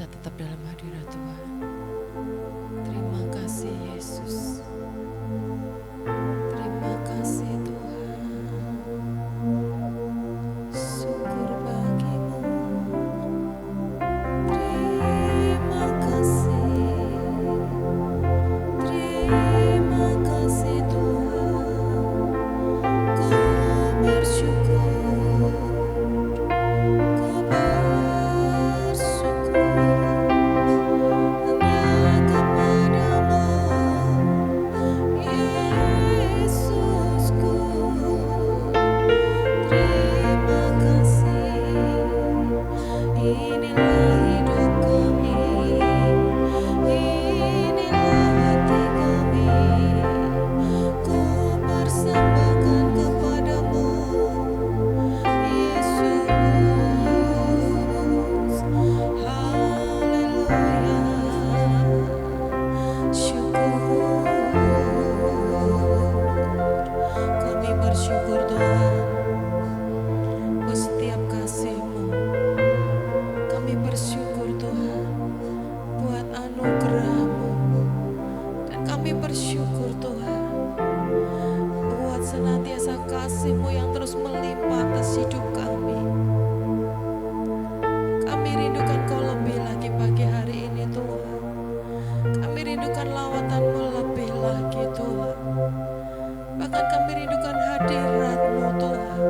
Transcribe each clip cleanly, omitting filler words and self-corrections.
kita tetap dalam hadirat Tuhan. Terima kasih Yesus. Terima kasih Tuhan. Syukur bagimu. Terima kasih. Terima kasih Tuhan. Ku bersyukur. Ku bersyukur. Hanya kepadamu, Yesusku. Terima kasih. Inilah hidup kami, inilah hati kami. Ku persembahkan kepadamu, Yesus. Haleluya. Syukur. Kami bersyukur Tuhan buat setiap kasih-Mu. Kami bersyukur Tuhan buat anugerah-Mu. Dan kami bersyukur Tuhan buat senantiasa kasih-Mu yang terus melimpah atas hidup kami. Kami rindukan Kau lebih lagi pagi hari ini Tuhan. Kami rindukan lawatan-Mu lebih lagi Tuhan. Bahkan kami rindukan hadirat-Mu Tuhan.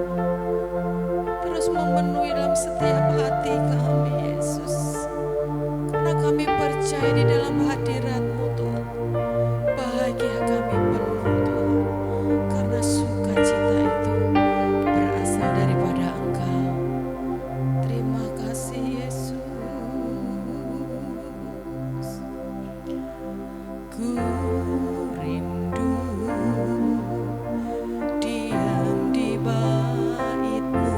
Terus memenuhi dalam setiap hati kami Yesus. Karena kami percaya di dalam hadirat-Mu Tuhan. Bahagia kami penuh Tuhan. Karena sukacita itu berasal daripada Engkau. Terima kasih Yesus. Ku rindu diam di bait-Mu,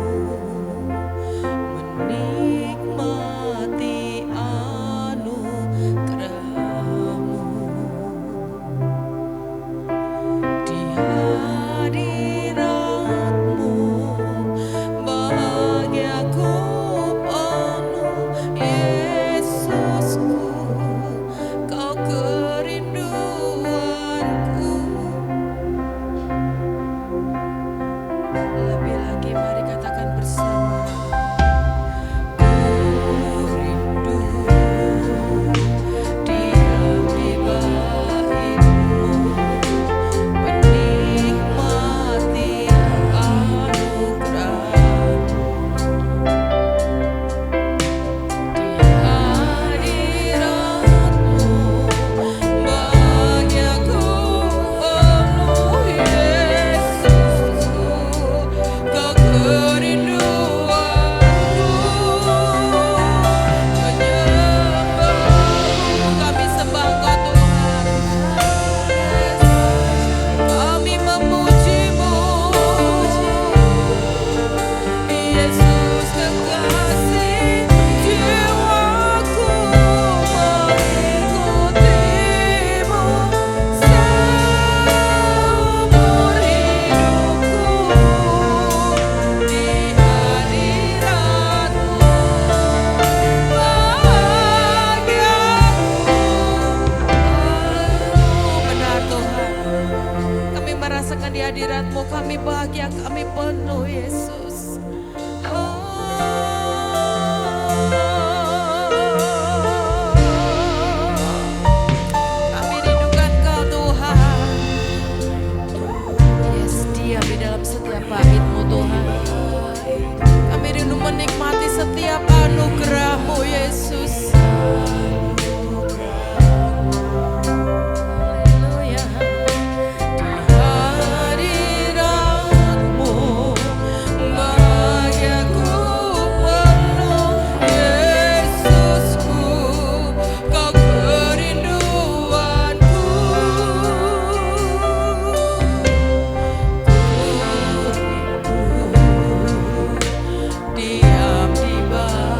menikmati anugerah-Mu. Di hadirat-Mu bahagiaku penuh, Yesusku. Kau kerinduanku. Lebih lagi mari katakan bersama. Ku rindu diam di bait-Mu, menikmati anugerah-Mu. Di hadirat-Mu bahagiaku penuh, Yesusku. Kau kerinduanku. Menyembah-Mu, kami sembah Engkau Tuhan. Kami memuji-Mu, Yesus kekasih jiwaku, mengikutimu seumur hidupku. Di hadirat-Mu bahagiaku. Benar Tuhan, kami merasakan di hadirat-Mu kami bahagia, kami penuh Yesus. Kami rindukan Kau Tuhan. Yes, diam di dalam setiap bait-Mu Tuhan. Kami rindu menikmati setiap anugerah-Mu Yesus. Haleluya. Di hadirat-Mu bahagiaku penuh, Yesusku. Kau kerinduanku. Ku rindu diam di bait-Mu.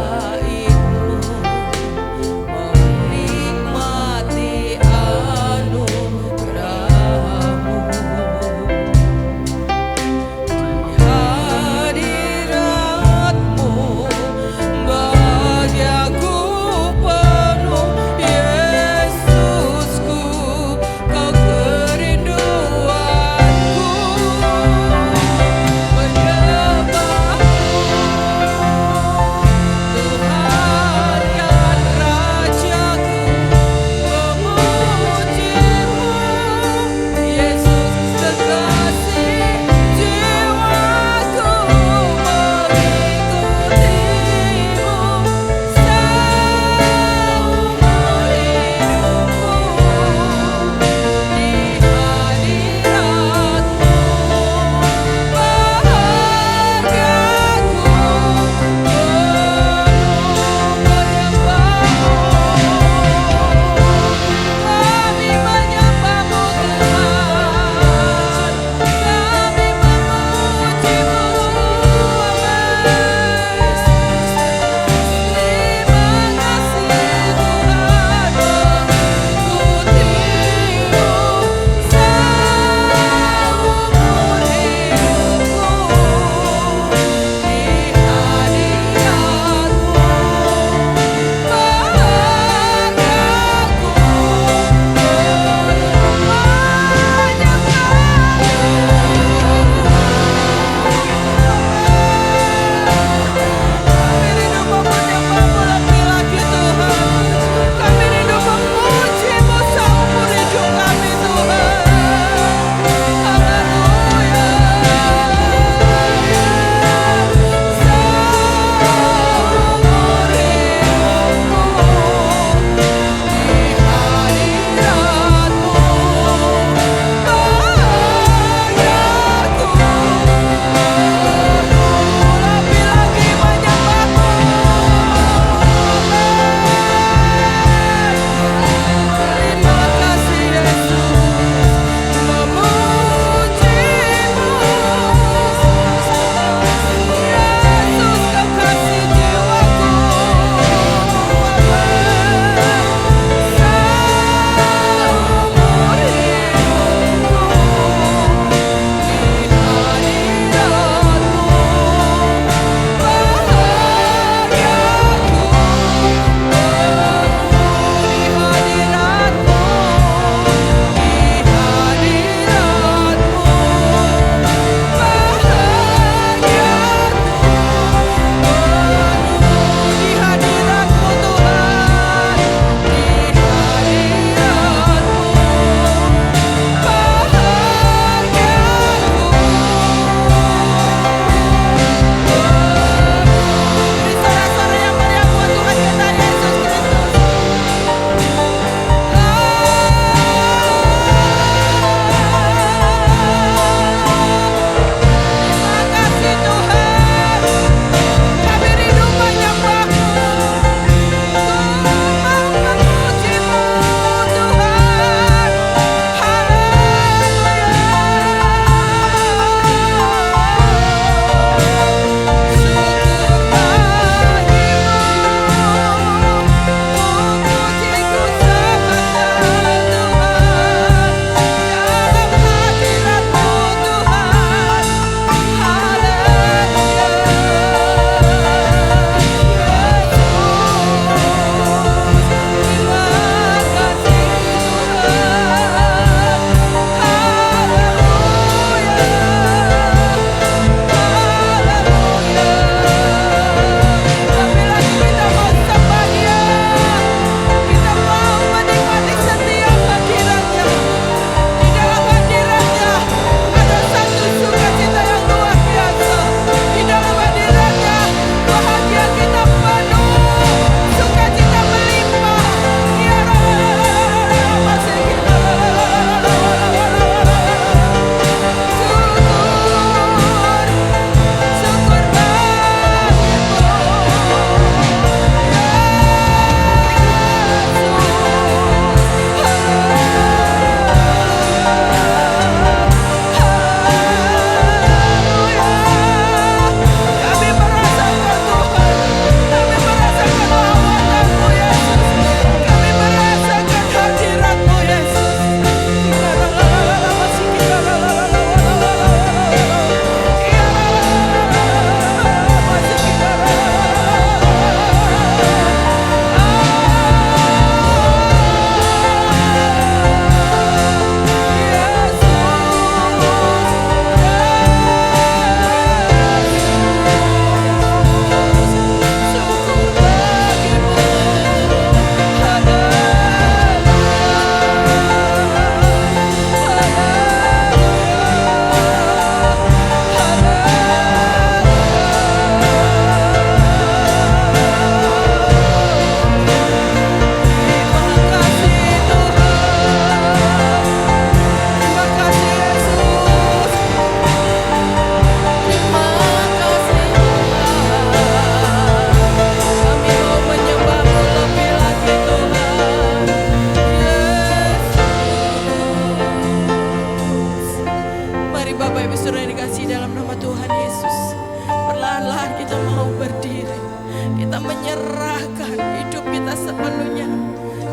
menyerahkan hidup kita sepenuhnya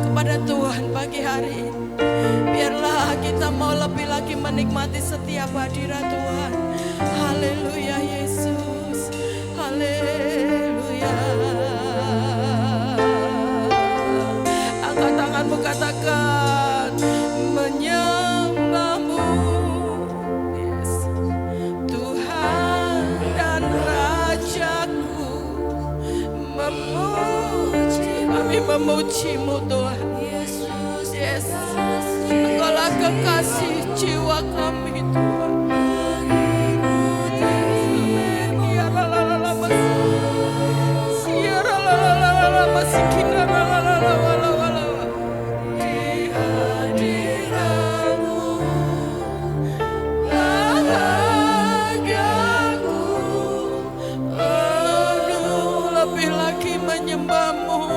kepada Tuhan pagi hari ini. Biarlah kita mau lebih lagi menikmati setiap hadirat Tuhan. Haleluya Yesus, haleluya. Angkat tanganmu, katakan menyembahmu, yes, Tuhan dan Rajaku, kami memujimu Tuhan Yesus, yes. Engkaulah kekasih jiwa kami Tuhan. Lebih lagi menyembahmu,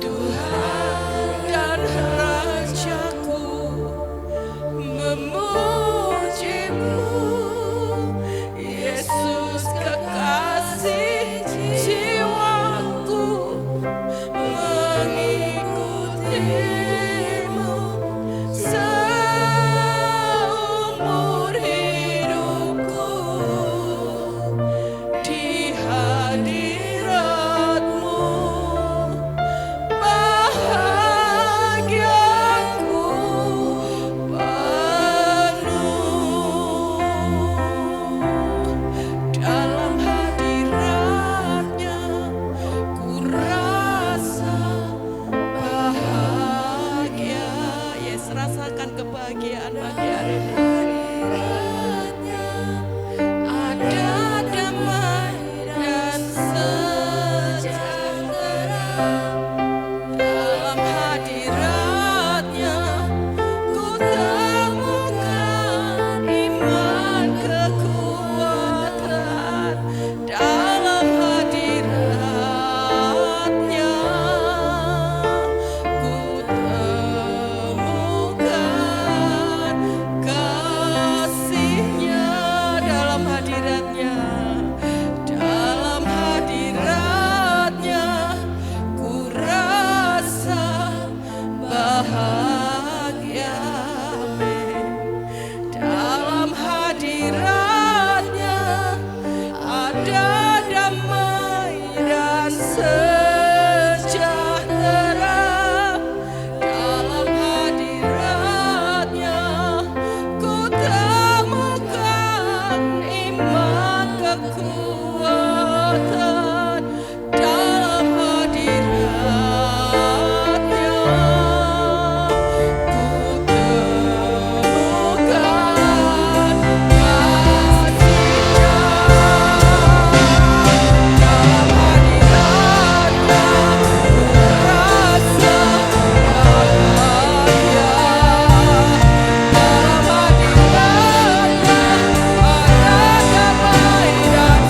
Tuhan dan Rajaku, memujimu Yesus kekasih jiwaku, mengikutimu seumur hidupku. Di hadiratmu bahagiaku penuh. Dalam hadiratnya ku rasa bahagia. Yes, rasakan kebahagiaan pagi hari ini. Ada damai dan sejahtera. Dalam hadiratnya ku temukan iman kekuatan. Dalam hadiratnya ku temukan kasihnya. Dalam hadiratnya, dalam hadiratnya ku rasa bahagia. Dalam hadiratnya ada damai dan sejahtera. Dalam hadiratnya ku temukan iman kekuatan. Dalam hadiratnya ku temukan kasihnya. Dalam hadiratnya ku rasa bahagia. Dalam hadiratnya ada damai dan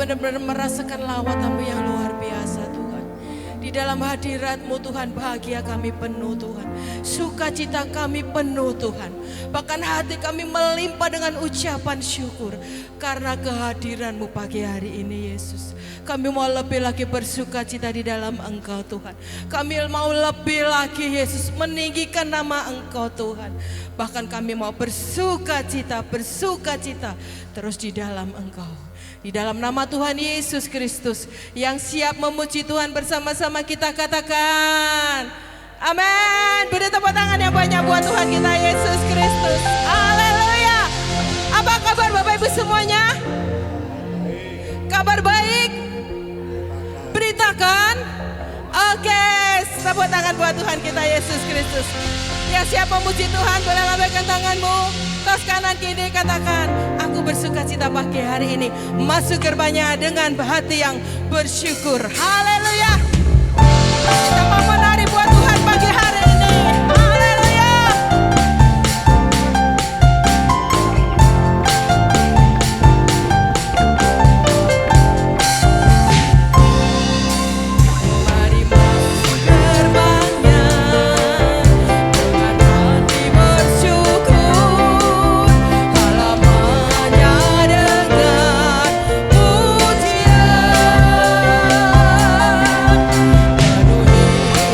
benar-benar merasakan lawatan-Mu yang luar biasa Tuhan. Di dalam hadirat-Mu Tuhan, bahagia kami penuh Tuhan. Sukacita kami penuh Tuhan. Bahkan hati kami melimpah dengan ucapan syukur karena kehadiran-Mu pagi hari ini Yesus. Kami mau lebih lagi bersukacita di dalam Engkau Tuhan. Kami mau lebih lagi Yesus meninggikan nama Engkau Tuhan. Bahkan kami mau bersukacita terus di dalam Engkau. Di dalam nama Tuhan Yesus Kristus yang siap memuji Tuhan bersama-sama kita katakan amin. Beri tepuk tangan yang banyak buat Tuhan kita Yesus Kristus. Haleluya. Apa kabar Bapak Ibu semuanya? Kabar baik? Beritakan. Oke, tepuk tangan buat Tuhan kita Yesus Kristus. Yang siap memuji Tuhan boleh lambaikan tanganmu. Tos kanan kiri katakan, aku bersukacita pagi hari ini. Masuk gerbangnya dengan hati yang bersyukur. Haleluya. Kita mau menari buat Tuhan pagi hari ini. Haleluya. Mari masuk gerbangnya dengan hati bersyukur. Halamannya dengan pujian. Penuhi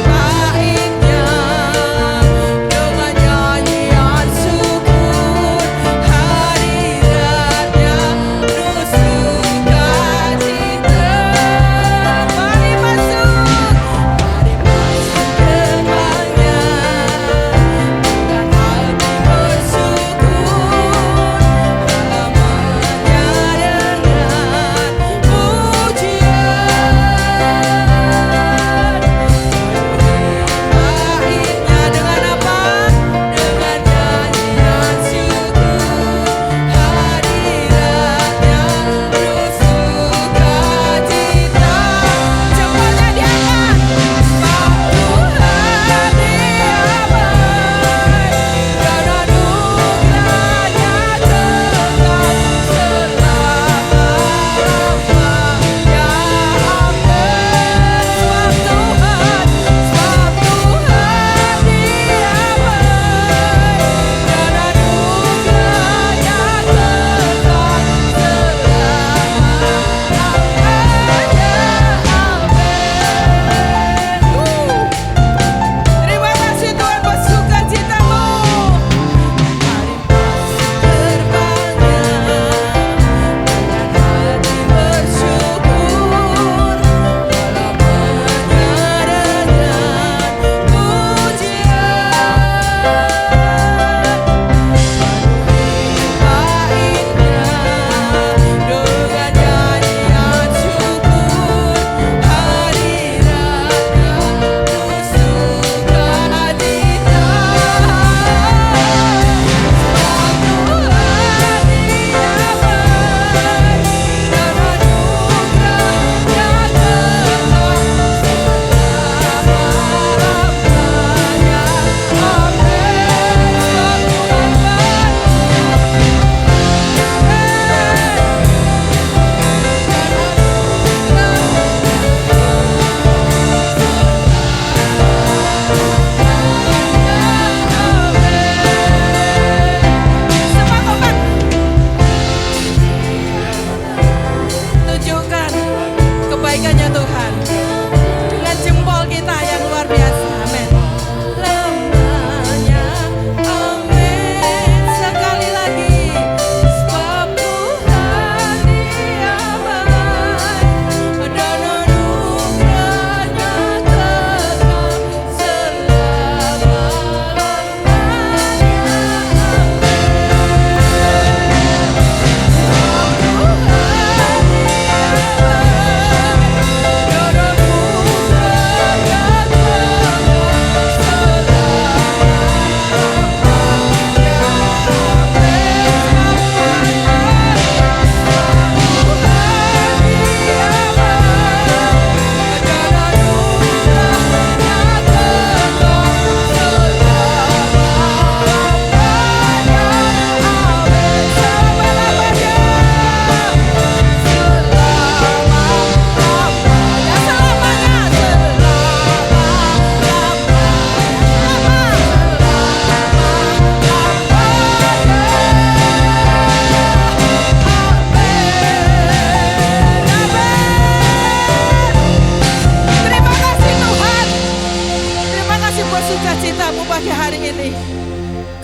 pagi hari ini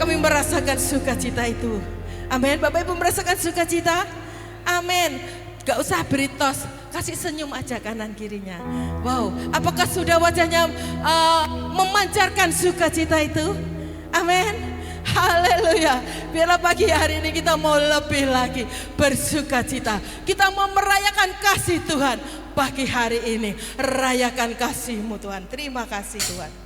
kami merasakan sukacita itu. Amin. Bapak Ibu merasakan sukacita? Amin. Gak usah beri tos, kasih senyum aja kanan kirinya. Wow, apakah sudah wajahnya memancarkan sukacita itu? Amin. Haleluya. Biarlah pagi hari ini kita mau lebih lagi bersukacita. Kita mau merayakan kasih Tuhan. Pagi hari ini rayakan kasih-Mu Tuhan. Terima kasih Tuhan.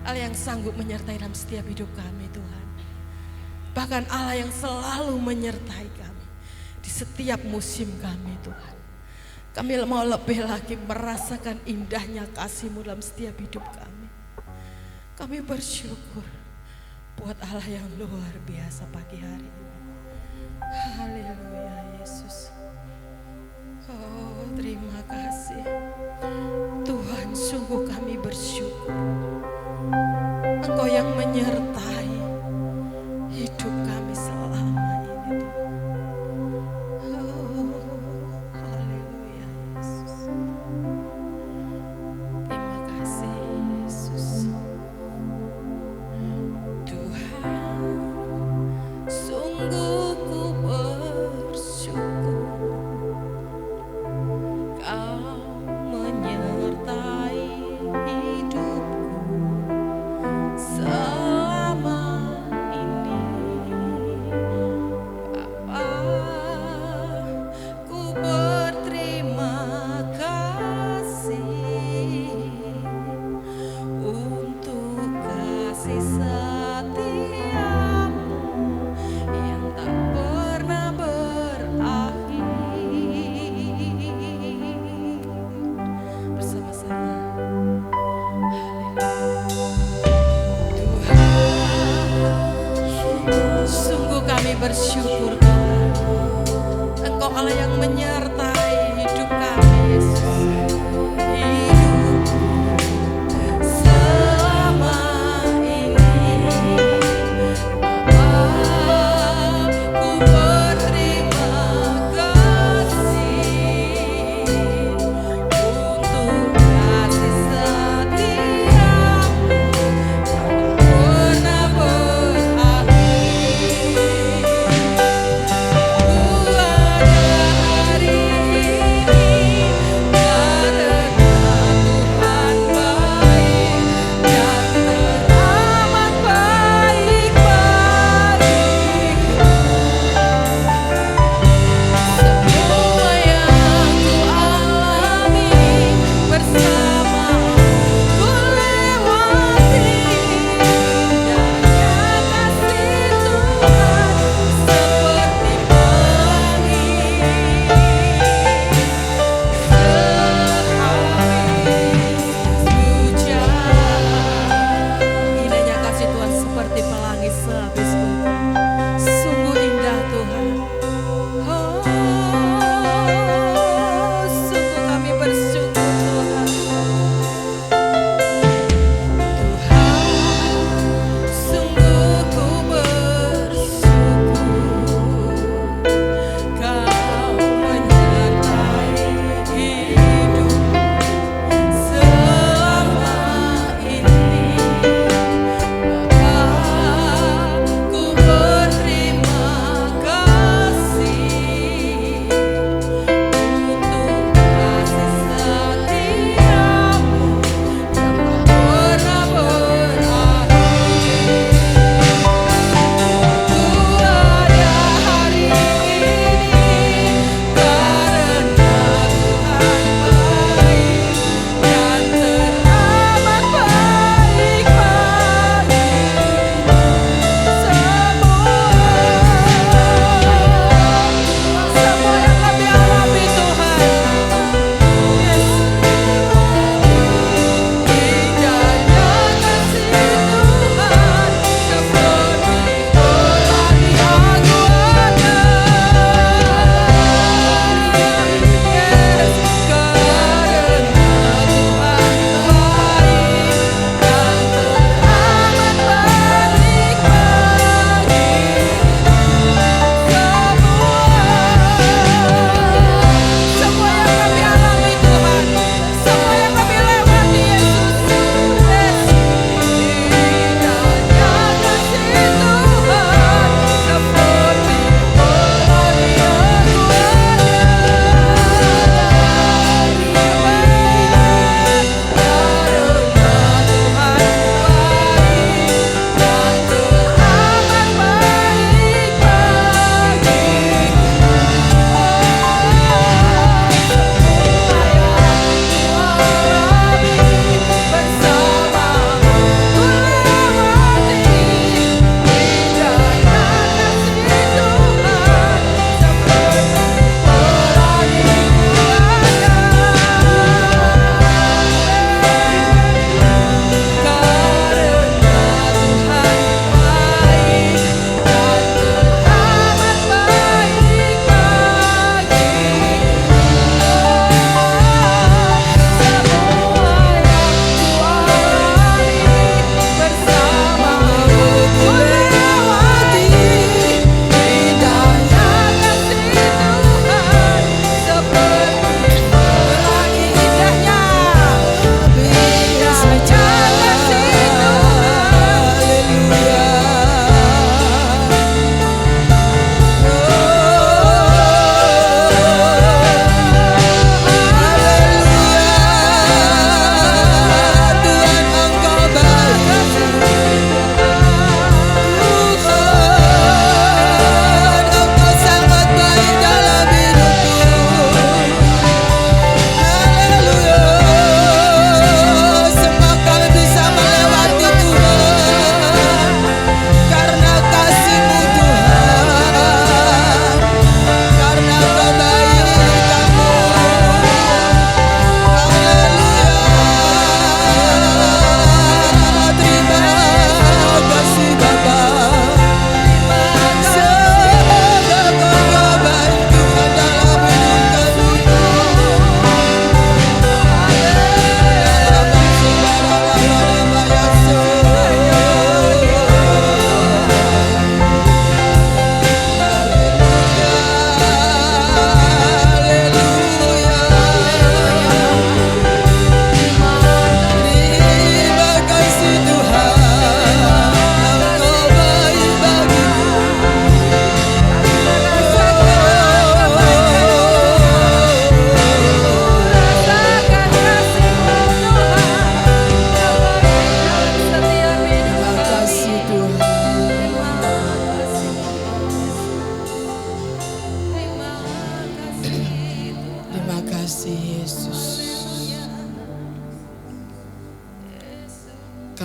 Allah yang sanggup menyertai dalam setiap hidup kami Tuhan. Bahkan Allah yang selalu menyertai kami di setiap musim kami Tuhan. Kami mau lebih lagi merasakan indahnya kasih-Mu dalam setiap hidup kami. Kami bersyukur buat Allah yang luar biasa pagi hari ini. Haleluya Yesus. Oh terima kasih Tuhan, sungguh kami bersyukur Engkau yang menyertai hidup kami selama ini Tuhan. Oh haleluya Yesus. Terima kasih Yesus. Tuhan, sungguh ku bersyukur Kau menyertai hidupku selama ini. Bapa, ku berterima kasih untuk kasih setiamu yang tak pernah berakhir. Bersama-sama. Tuhan, sungguh kami bersyukur Tuhan. Engkau Allah yang menyertai hidup kami Yesus. Hidup selama ini. Bapa, ku berterima kasih untuk kasih setiamu pernah berakhir. Ku ada hari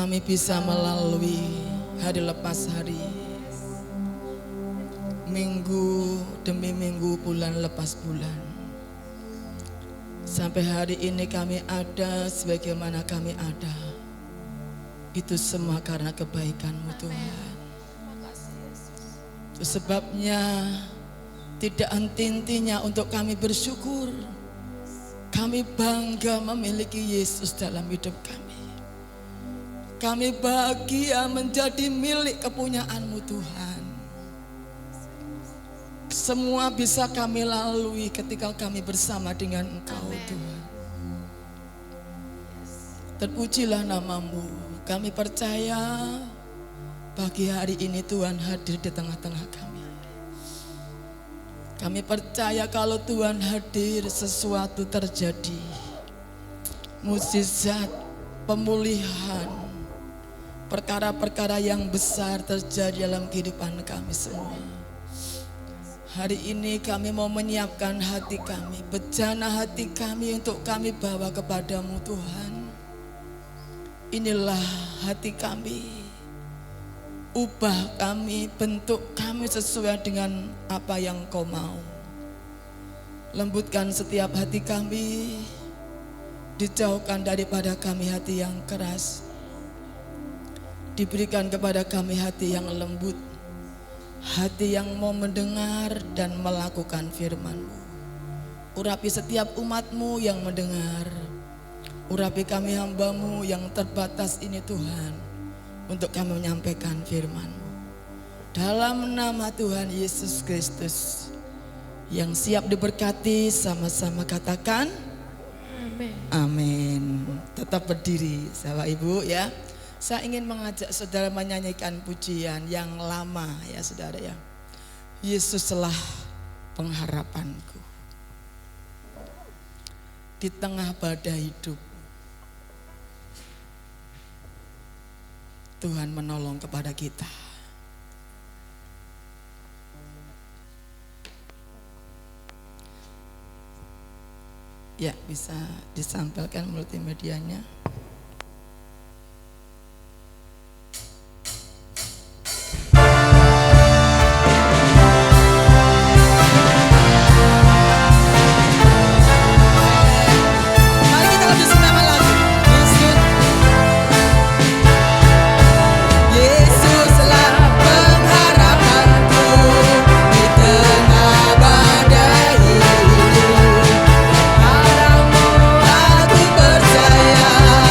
kami bisa melalui hari lepas hari, minggu demi minggu, bulan lepas bulan. Sampai hari ini kami ada sebagaimana kami ada. Itu semua karena kebaikan-Mu Tuhan. Itu sebabnya tidak henti-hentinya untuk kami bersyukur. Kami bangga memiliki Yesus dalam hidup kami. Kami bahagia menjadi milik kepunyaan-Mu Tuhan. Semua bisa kami lalui ketika kami bersama dengan Engkau Tuhan. Terpujilah nama-Mu. Kami percaya pagi hari ini Tuhan hadir di tengah-tengah kami. Kami percaya kalau Tuhan hadir sesuatu terjadi. Mukjizat, pemulihan, perkara-perkara yang besar terjadi dalam kehidupan kami semua. Hari ini kami mau menyiapkan hati kami, bejana hati kami untuk kami bawa kepadamu Tuhan. Inilah hati kami, ubah kami, bentuk kami sesuai dengan apa yang Kau mau. Lembutkan setiap hati kami, dijauhkan daripada kami hati yang keras. Diberikan kepada kami hati yang lembut, hati yang mau mendengar dan melakukan firman-Mu. Urapi setiap umat-Mu yang mendengar. Urapi kami hamba-Mu yang terbatas ini Tuhan, untuk kami menyampaikan firman-Mu. Dalam nama Tuhan Yesus Kristus, yang siap diberkati, sama-sama katakan Amin. amin. Tetap berdiri sahabat ibu ya. Saya ingin mengajak saudara menyanyikan pujian yang lama ya saudara ya. Yesuslah pengharapanku. Di tengah badai hidup, Tuhan menolong kepada kita. Ya, bisa disampaikan multimedianya. Aku percaya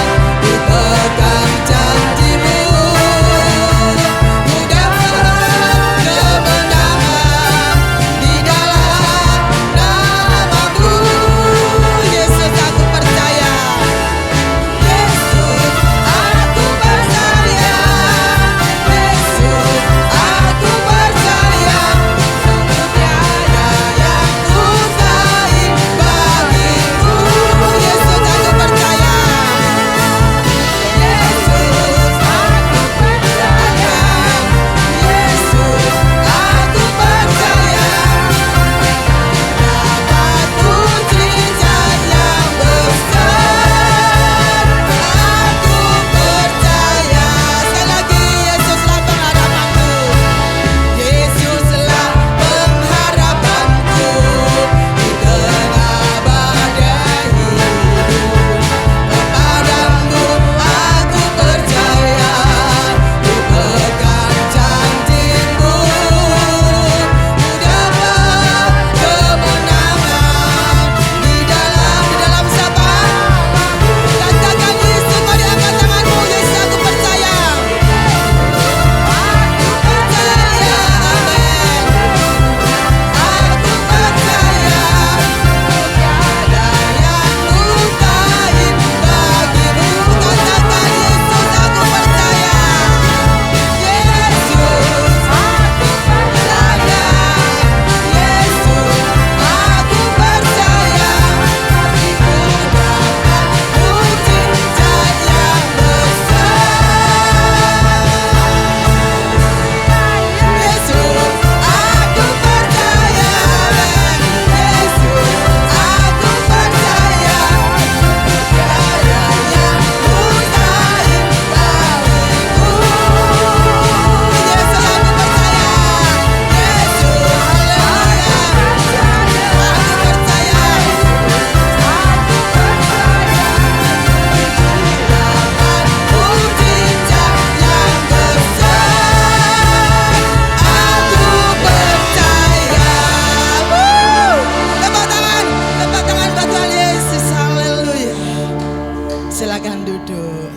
Silakan duduk.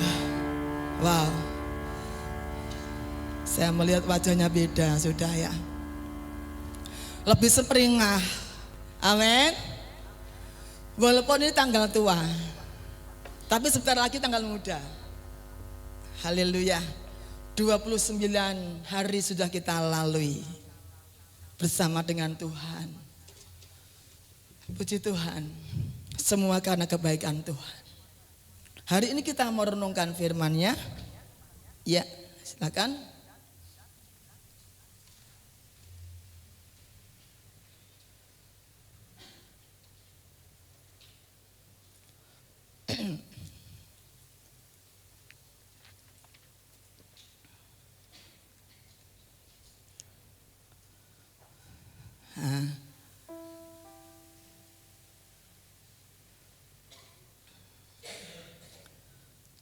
Wow. Saya melihat wajahnya beda sudah ya. Lebih seperingah. Amin. Walaupun ini tanggal tua, tapi sebentar lagi tanggal muda. Haleluya. 29 hari sudah kita lalui bersama dengan Tuhan. Puji Tuhan. Semua karena kebaikan Tuhan. Hari ini kita mau renungkan firman-Nya. Ya, silakan.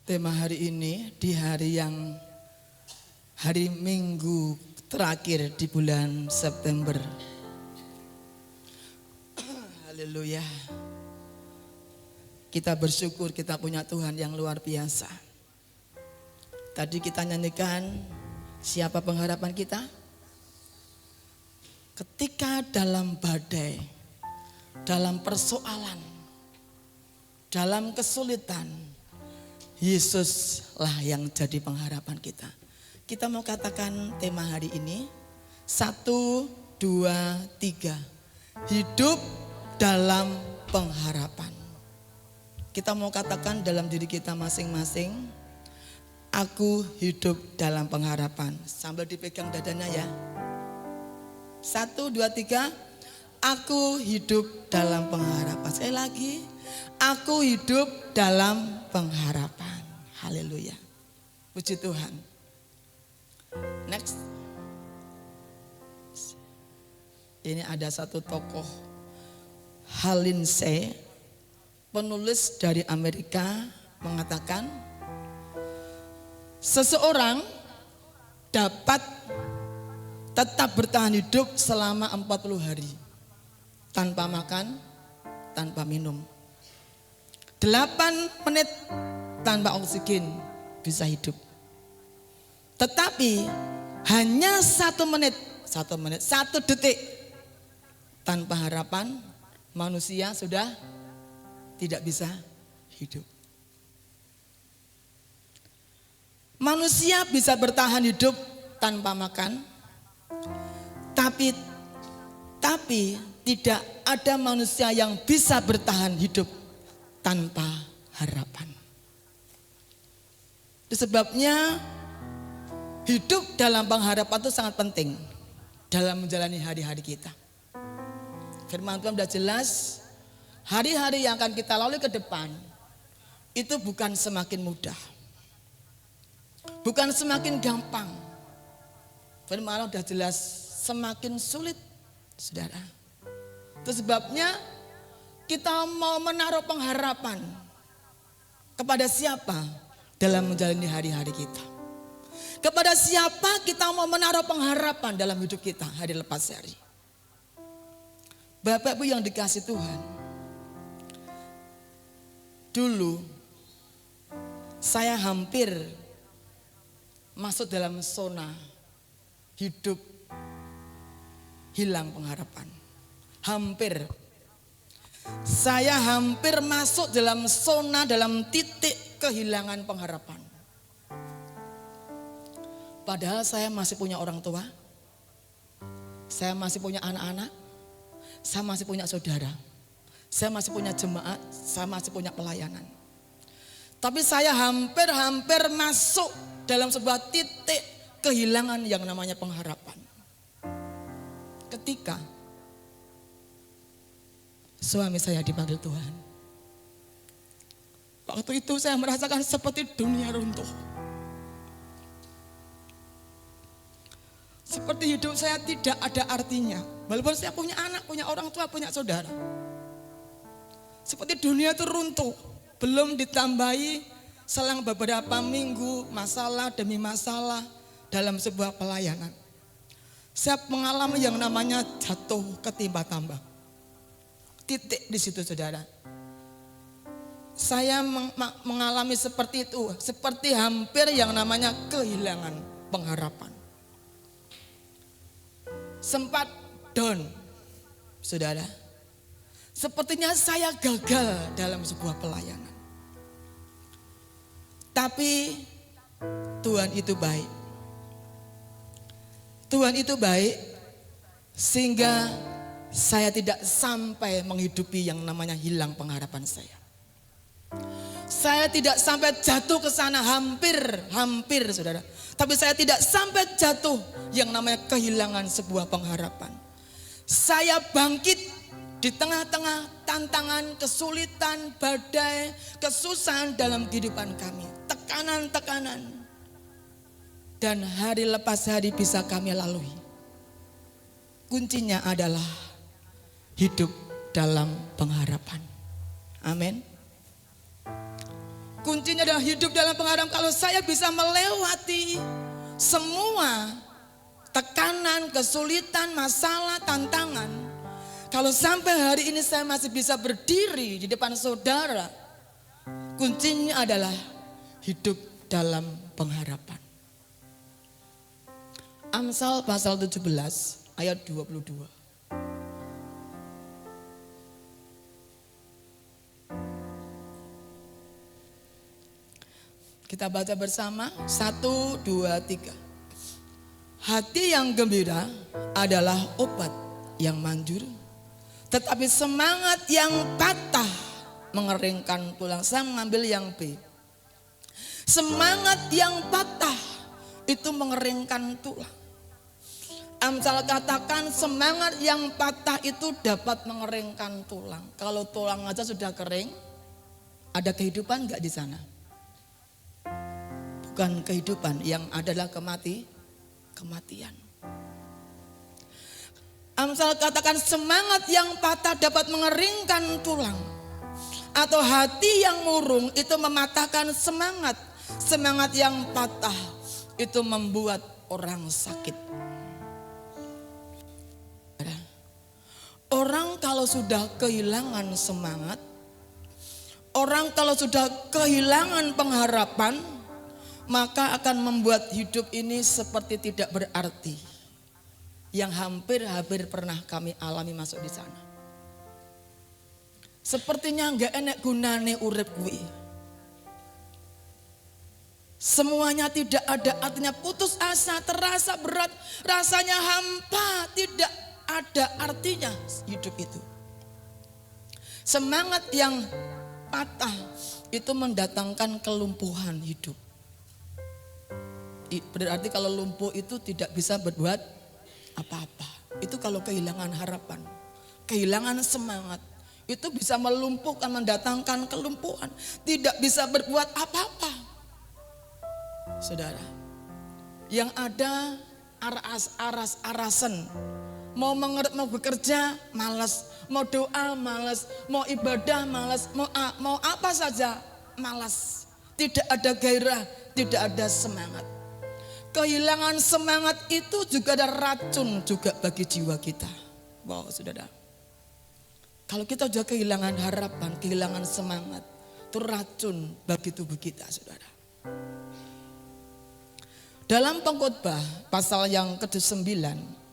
Tema hari ini di hari Minggu terakhir di bulan September. Haleluya. Kita bersyukur kita punya Tuhan yang luar biasa. Tadi kita nyanyikan siapa pengharapan kita? Ketika dalam badai, dalam persoalan, dalam kesulitan, Yesuslah yang jadi pengharapan kita. Kita mau katakan tema hari ini 1, 2, 3. Hidup dalam pengharapan. Kita mau katakan dalam diri kita masing-masing, aku hidup dalam pengharapan. Sambil dipegang dadanya ya. 1, 2, 3. Aku hidup dalam pengharapan. Sekali lagi, aku hidup dalam pengharapan. Haleluya. Puji Tuhan. Next. Ini ada satu tokoh, Hal Lindsey, penulis dari Amerika, mengatakan seseorang dapat tetap bertahan hidup selama 40 hari tanpa makan, tanpa minum. 8 menit tanpa oksigen bisa hidup. Tetapi hanya 1 menit, 1 detik tanpa harapan, manusia sudah tidak bisa hidup. Manusia bisa bertahan hidup tanpa makan, tapi tidak ada manusia yang bisa bertahan hidup tanpa harapan. Itu sebabnya hidup dalam pengharapan itu sangat penting dalam menjalani hari-hari kita. Firman Tuhan sudah jelas, hari-hari yang akan kita lalui ke depan itu bukan semakin mudah, bukan semakin gampang. Firman Allah sudah jelas semakin sulit, saudara. Itu sebabnya kita mau menaruh pengharapan kepada siapa dalam menjalani hari-hari kita. Kepada siapa kita mau menaruh pengharapan dalam hidup kita hari lepas hari. Bapak Ibu yang dikasih Tuhan, dulu saya hampir masuk dalam zona hidup hilang pengharapan. Hampir. Saya hampir masuk dalam zona, dalam titik kehilangan pengharapan. Padahal saya masih punya orang tua, saya masih punya anak-anak, saya masih punya saudara, saya masih punya jemaat, saya masih punya pelayanan. Tapi saya hampir masuk dalam sebuah titik kehilangan yang namanya pengharapan. Ketika suami saya dipanggil Tuhan. Waktu itu saya merasakan seperti dunia runtuh. Seperti hidup saya tidak ada artinya. Walaupun saya punya anak, punya orang tua, punya saudara. Seperti dunia itu runtuh. Belum ditambahi selang beberapa minggu masalah demi masalah dalam sebuah pelayanan. Saya mengalami yang namanya jatuh ketimpa tambah. Titik di situ saudara. saya mengalami seperti itu, seperti hampir yang namanya kehilangan pengharapan. Sempat down, saudara. Sepertinya saya gagal dalam sebuah pelayanan. Tapi Tuhan itu baik. Tuhan itu baik sehingga saya tidak sampai menghidupi yang namanya hilang pengharapan saya. Saya tidak sampai jatuh ke sana, hampir saudara. Tapi saya tidak sampai jatuh yang namanya kehilangan sebuah pengharapan. Saya bangkit di tengah-tengah tantangan, kesulitan, badai, kesusahan dalam kehidupan kami. Tekanan-tekanan. Dan hari lepas hari bisa kami lalui. Kuncinya adalah hidup dalam pengharapan. Amin. Kuncinya adalah hidup dalam pengharapan. Kalau saya bisa melewati semua tekanan, kesulitan, masalah, tantangan. Kalau sampai hari ini saya masih bisa berdiri di depan saudara, kuncinya adalah hidup dalam pengharapan. Amsal pasal 17 ayat 22. Kita baca bersama, 1, 2, 3. Hati yang gembira adalah obat yang manjur, tetapi semangat yang patah mengeringkan tulang. Saya mengambil yang B. Semangat yang patah itu mengeringkan tulang. Amsal katakan semangat yang patah itu dapat mengeringkan tulang. Kalau tulang aja sudah kering, ada kehidupan enggak di sana? Bukan kehidupan, yang adalah kematian. Amsal katakan semangat yang patah dapat mengeringkan tulang. Atau hati yang murung itu mematahkan semangat. Semangat yang patah itu membuat orang sakit. Orang kalau sudah kehilangan semangat, orang kalau sudah kehilangan pengharapan, maka akan membuat hidup ini seperti tidak berarti. Yang hampir pernah kami alami masuk di sana. Sepertinya enggak enak gunane urip kuwi. Semuanya tidak ada artinya, putus asa, terasa berat, rasanya hampa, tidak ada artinya hidup itu. Semangat yang patah itu mendatangkan kelumpuhan hidup. Berarti kalau lumpuh itu tidak bisa berbuat apa-apa. Itu kalau kehilangan harapan, kehilangan semangat, itu bisa melumpuhkan, mendatangkan kelumpuhan. Tidak bisa berbuat apa-apa. Saudara, yang ada arasan, mau bekerja malas, mau doa malas, mau ibadah malas, mau apa saja malas. Tidak ada gairah, tidak ada semangat. Kehilangan semangat itu juga ada racun juga bagi jiwa kita. Wow, saudara. Kalau kita sudah kehilangan harapan, kehilangan semangat, itu racun bagi tubuh kita, saudara. Dalam Pengkhotbah pasal yang ke-9,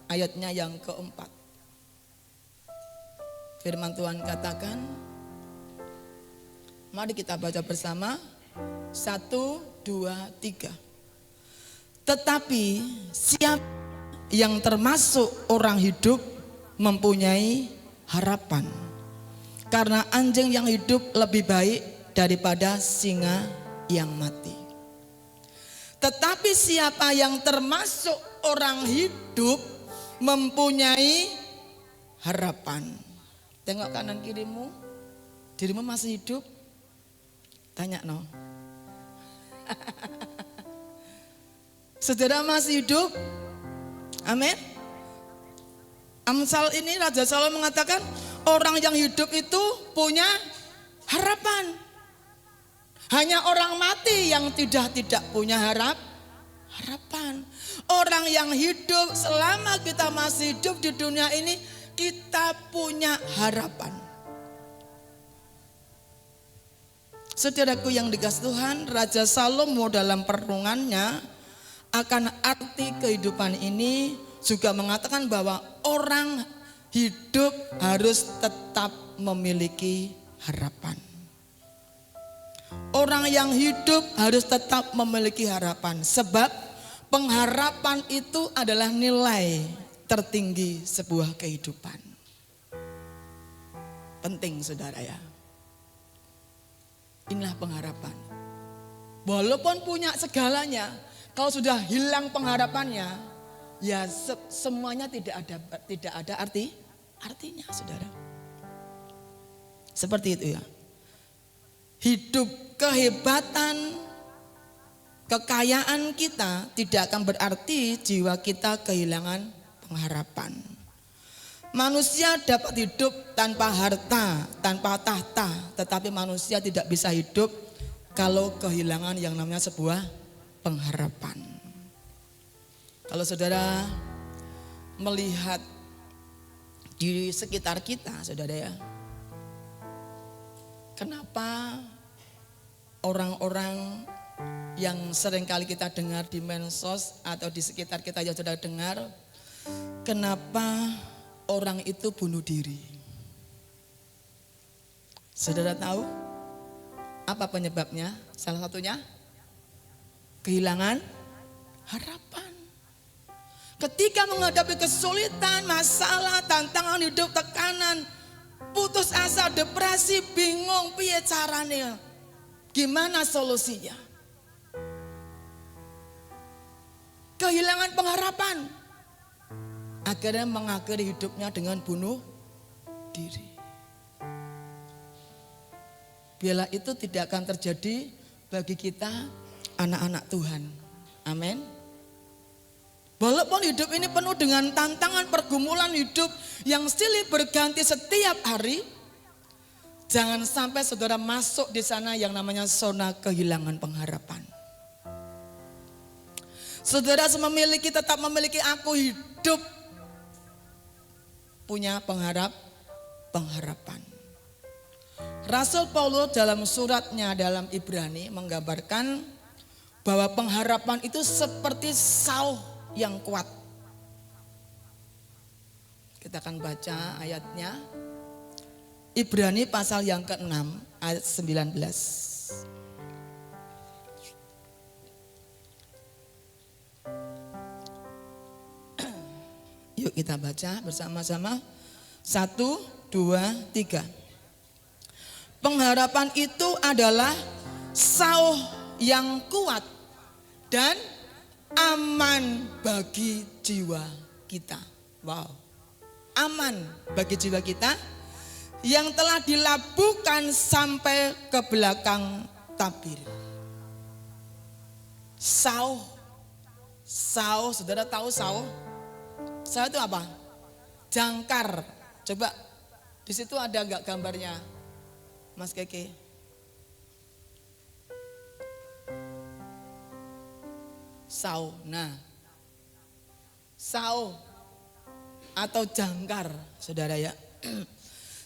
ayatnya yang ke-4. Firman Tuhan katakan, mari kita baca bersama. 1, 2, 3. Tetapi siapa yang termasuk orang hidup mempunyai harapan. Karena anjing yang hidup lebih baik daripada singa yang mati. Tetapi siapa yang termasuk orang hidup mempunyai harapan. Tengok kanan kirimu, dirimu masih hidup? Tanya no. Saudara masih hidup? Amin. Amsal ini Raja Salomo mengatakan orang yang hidup itu punya harapan. Hanya orang mati yang tidak punya harapan. Orang yang hidup, selama kita masih hidup di dunia ini, kita punya harapan. Saudaraku yang dikasihi Tuhan, Raja Salomo dalam perenungannya akan arti kehidupan ini juga mengatakan bahwa orang hidup harus tetap memiliki harapan. Orang yang hidup harus tetap memiliki harapan, sebab pengharapan itu adalah nilai tertinggi sebuah kehidupan. Penting saudara ya. Inilah pengharapan. Walaupun punya segalanya, kalau sudah hilang pengharapannya, ya semuanya tidak ada artinya saudara. Seperti itu ya. Hidup, kehebatan, kekayaan kita tidak akan berarti jiwa kita kehilangan pengharapan. Manusia dapat hidup tanpa harta, tanpa tahta, tetapi manusia tidak bisa hidup kalau kehilangan yang namanya sebuah pengharapan. Kalau saudara melihat di sekitar kita, saudara ya, kenapa orang-orang yang seringkali kita dengar di medsos atau di sekitar kita yang sudah dengar, kenapa orang itu bunuh diri? Saudara tahu apa penyebabnya? Salah satunya kehilangan harapan. Ketika menghadapi kesulitan, masalah, tantangan hidup, tekanan, putus asa, depresi, bingung, piye caranya? Gimana solusinya? Kehilangan pengharapan. Akhirnya mengakhiri hidupnya dengan bunuh diri. Biarlah itu tidak akan terjadi bagi kita anak-anak Tuhan. Amin. Walaupun hidup ini penuh dengan tantangan, pergumulan hidup yang silih berganti setiap hari, jangan sampai saudara masuk di sana yang namanya zona kehilangan pengharapan. Saudara tetap memiliki aku hidup punya pengharapan. Rasul Paulus dalam suratnya dalam Ibrani menggambarkan bahwa pengharapan itu seperti sauh yang kuat. Kita akan baca ayatnya. Ibrani pasal yang ke-6 ayat 19. Yuk kita baca bersama-sama. 1, 2, 3. Pengharapan itu adalah sauh yang kuat dan aman bagi jiwa kita. Wow. Aman bagi jiwa kita yang telah dilabuhkan sampai ke belakang tabir. Sauh. Sauh, saudara tahu sauh? Sauh itu apa? Jangkar. Coba di situ ada enggak gambarnya, Mas Keke? Sauh. Nah, sauh atau jangkar, saudara ya.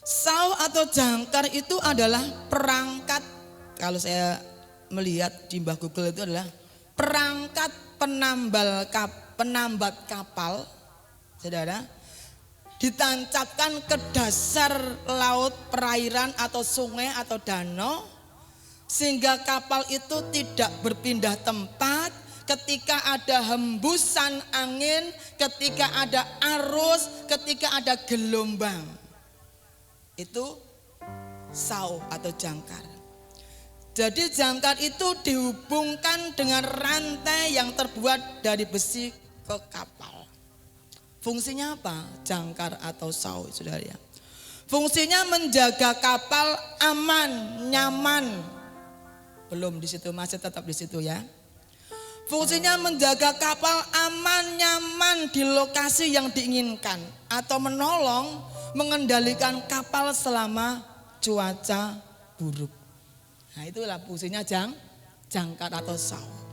Sauh atau jangkar itu adalah perangkat, kalau saya melihat di Mbah Google itu adalah perangkat penambat kapal, saudara, ditancapkan ke dasar laut, perairan atau sungai atau danau, sehingga kapal itu tidak berpindah tempat ketika ada hembusan angin, ketika ada arus, ketika ada gelombang. Itu sauh atau jangkar. Jadi jangkar itu dihubungkan dengan rantai yang terbuat dari besi ke kapal. Fungsinya apa? Jangkar atau sauh, saudara ya. Fungsinya menjaga kapal aman, nyaman. Belum di situ, masih tetap di situ ya. Fungsinya menjaga kapal aman, nyaman di lokasi yang diinginkan atau menolong mengendalikan kapal selama cuaca buruk. Nah, itulah fungsinya jangkar atau sauh.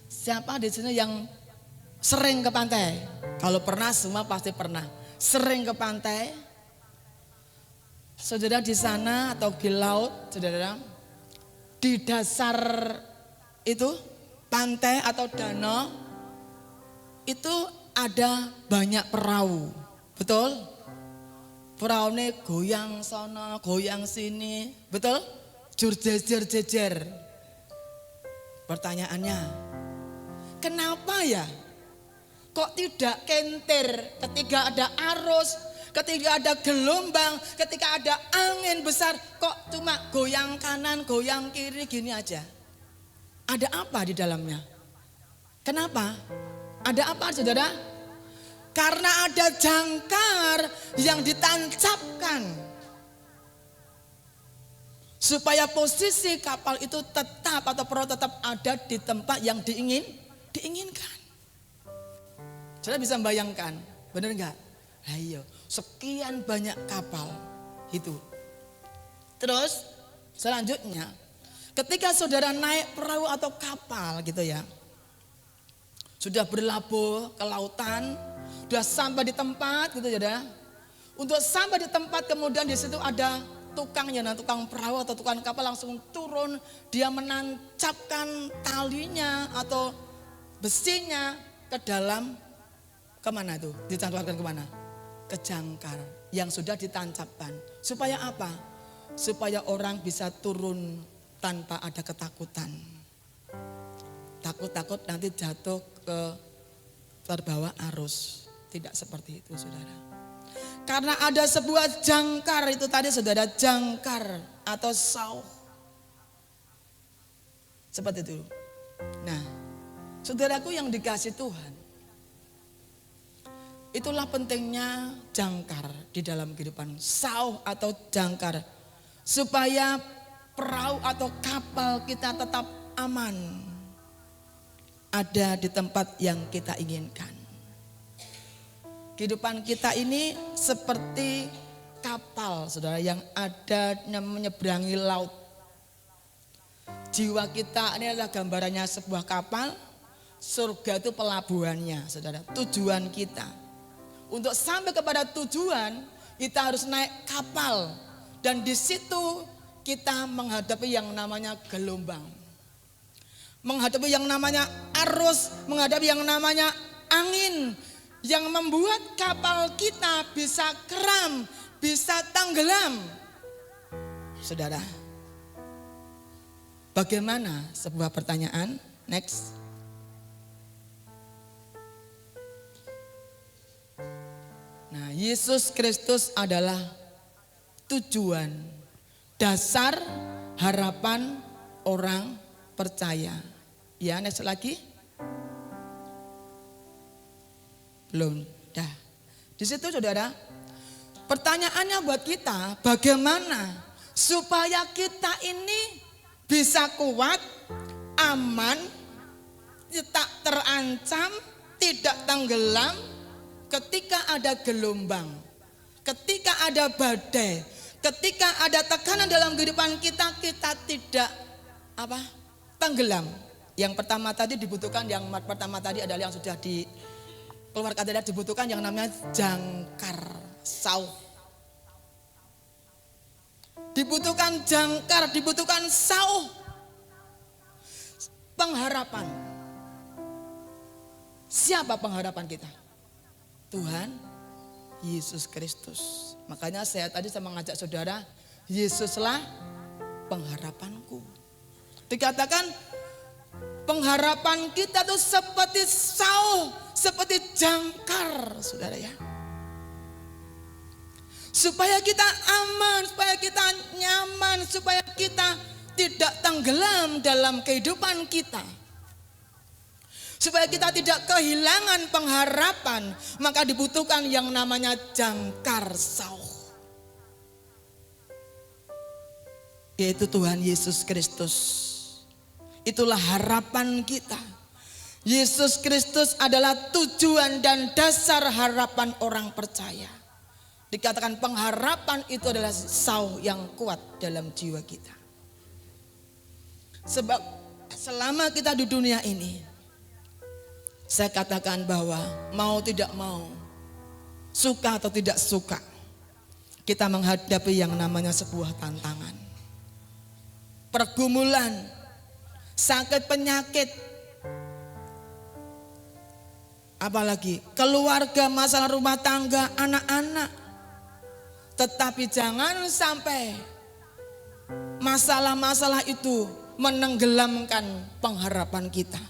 Siapa di sini yang sering ke pantai? Kalau pernah, semua pasti pernah. Sering ke pantai, Saudara di sana atau di laut, saudara, di dasar itu pantai atau danau itu ada banyak perahu, betul? Perahunya goyang sana, goyang sini, betul? Jejer. Pertanyaannya, kenapa ya? Kok tidak kentir ketika ada arus, ketika ada gelombang, ketika ada angin besar, kok cuma goyang kanan, goyang kiri gini aja? Ada apa di dalamnya? Kenapa? Ada apa saudara? Karena ada jangkar yang ditancapkan supaya posisi kapal itu tetap atau perahu tetap ada di tempat yang diinginkan. Saudara bisa membayangkan, benar enggak? Ayo, sekian banyak kapal itu. Terus selanjutnya, ketika saudara naik perahu atau kapal gitu ya, sudah berlabuh ke lautan, sudah sampai di tempat gitu ya. Untuk sampai di tempat kemudian di situ ada tukangnya, nah tukang perahu atau tukang kapal langsung turun, dia menancapkan talinya atau besinya ke dalam, kemana itu? Ditancapkan kemana? Ke jangkar yang sudah ditancapkan. Supaya apa? Supaya orang bisa turun tanpa ada ketakutan. Takut-takut nanti jatuh ke terbawa arus. Tidak seperti itu saudara. Karena ada sebuah jangkar itu tadi saudara, jangkar atau sauh. Seperti itu. Nah, saudaraku yang dikasih Tuhan, itulah pentingnya jangkar di dalam kehidupan, sauh atau jangkar. Supaya perahu atau kapal kita tetap aman, ada di tempat yang kita inginkan. Kehidupan kita ini seperti kapal saudara yang ada menyeberangi laut. Jiwa kita ini adalah gambarannya sebuah kapal. Surga itu pelabuhannya saudara, tujuan kita. Untuk sampai kepada tujuan kita harus naik kapal. Dan di situ kita menghadapi yang namanya gelombang. Menghadapi yang namanya arus, menghadapi yang namanya angin. Yang membuat kapal kita bisa keram, bisa tenggelam. Saudara, bagaimana sebuah pertanyaan? Next. Nah, Yesus Kristus adalah tujuan, dasar, harapan orang percaya. Ya, next lagi. Belum, dah. Di situ saudara, pertanyaannya buat kita, bagaimana supaya kita ini bisa kuat, aman, tak terancam, tidak tenggelam ketika ada gelombang, ketika ada badai, ketika ada tekanan dalam kehidupan kita, kita tidak tenggelam. Yang pertama tadi dibutuhkan, yang pertama tadi adalah yang sudah keluarkan tadi, dibutuhkan yang namanya jangkar, sauh. Dibutuhkan jangkar, dibutuhkan sauh. Pengharapan. Siapa pengharapan kita? Tuhan Yesus Kristus. Makanya saya tadi mengajak saudara, Yesuslah pengharapanku. Dikatakan pengharapan kita tuh seperti sauh, seperti jangkar, saudara ya. Supaya kita aman, supaya kita nyaman, supaya kita tidak tenggelam dalam kehidupan kita. Supaya kita tidak kehilangan pengharapan, maka dibutuhkan yang namanya jangkar sauh. Yaitu Tuhan Yesus Kristus. Itulah harapan kita. Yesus Kristus adalah tujuan dan dasar harapan orang percaya. Dikatakan pengharapan itu adalah sauh yang kuat dalam jiwa kita. Sebab selama kita di dunia ini, saya katakan bahwa mau tidak mau, suka atau tidak suka, kita menghadapi yang namanya sebuah tantangan. Pergumulan, sakit penyakit, apalagi keluarga, masalah rumah tangga, anak-anak. Tetapi jangan sampai masalah-masalah itu menenggelamkan pengharapan kita.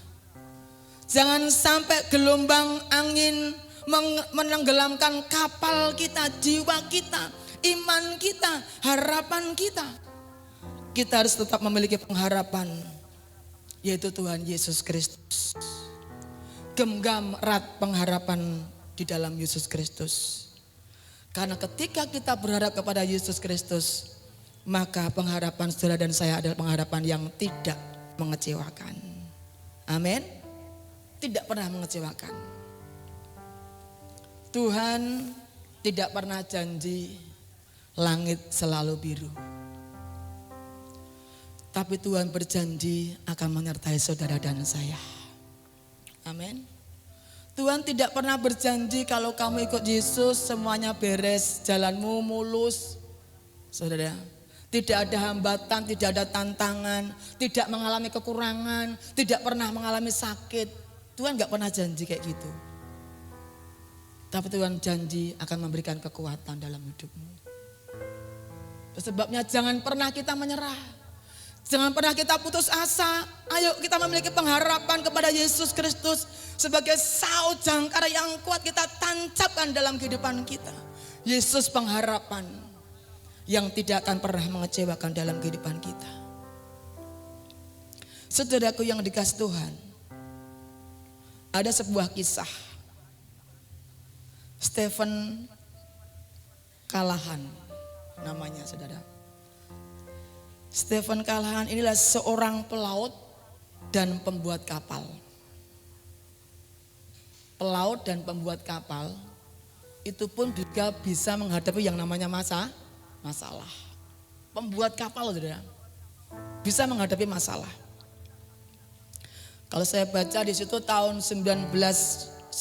Jangan sampai gelombang angin menenggelamkan kapal kita, jiwa kita, iman kita, harapan kita. Kita harus tetap memiliki pengharapan, yaitu Tuhan Yesus Kristus. Genggam erat pengharapan di dalam Yesus Kristus. Karena ketika kita berharap kepada Yesus Kristus, maka pengharapan saudara dan saya adalah pengharapan yang tidak mengecewakan. Amin. Tidak pernah mengecewakan. Tuhan tidak pernah janji langit selalu biru. Tapi Tuhan berjanji akan menyertai saudara dan saya. Amin. Tuhan tidak pernah berjanji kalau kamu ikut Yesus semuanya beres, jalanmu mulus. Saudara, tidak ada hambatan, tidak ada tantangan, tidak mengalami kekurangan, tidak pernah mengalami sakit. Tuhan gak pernah janji kayak gitu. Tapi Tuhan janji akan memberikan kekuatan dalam hidupmu. Sebabnya jangan pernah kita menyerah. Jangan pernah kita putus asa. Ayo kita memiliki pengharapan kepada Yesus Kristus. Sebagai saut jangkar yang kuat kita tancapkan dalam kehidupan kita. Yesus pengharapan yang tidak akan pernah mengecewakan dalam kehidupan kita. Saudaraku yang dikasih Tuhan, ada sebuah kisah. Stephen Callahan namanya, saudara. Stephen Callahan inilah seorang pelaut dan pembuat kapal. Pelaut dan pembuat kapal itu pun juga bisa menghadapi yang namanya masalah. Pembuat kapal, saudara, bisa menghadapi masalah. Kalau saya baca di situ tahun 1992,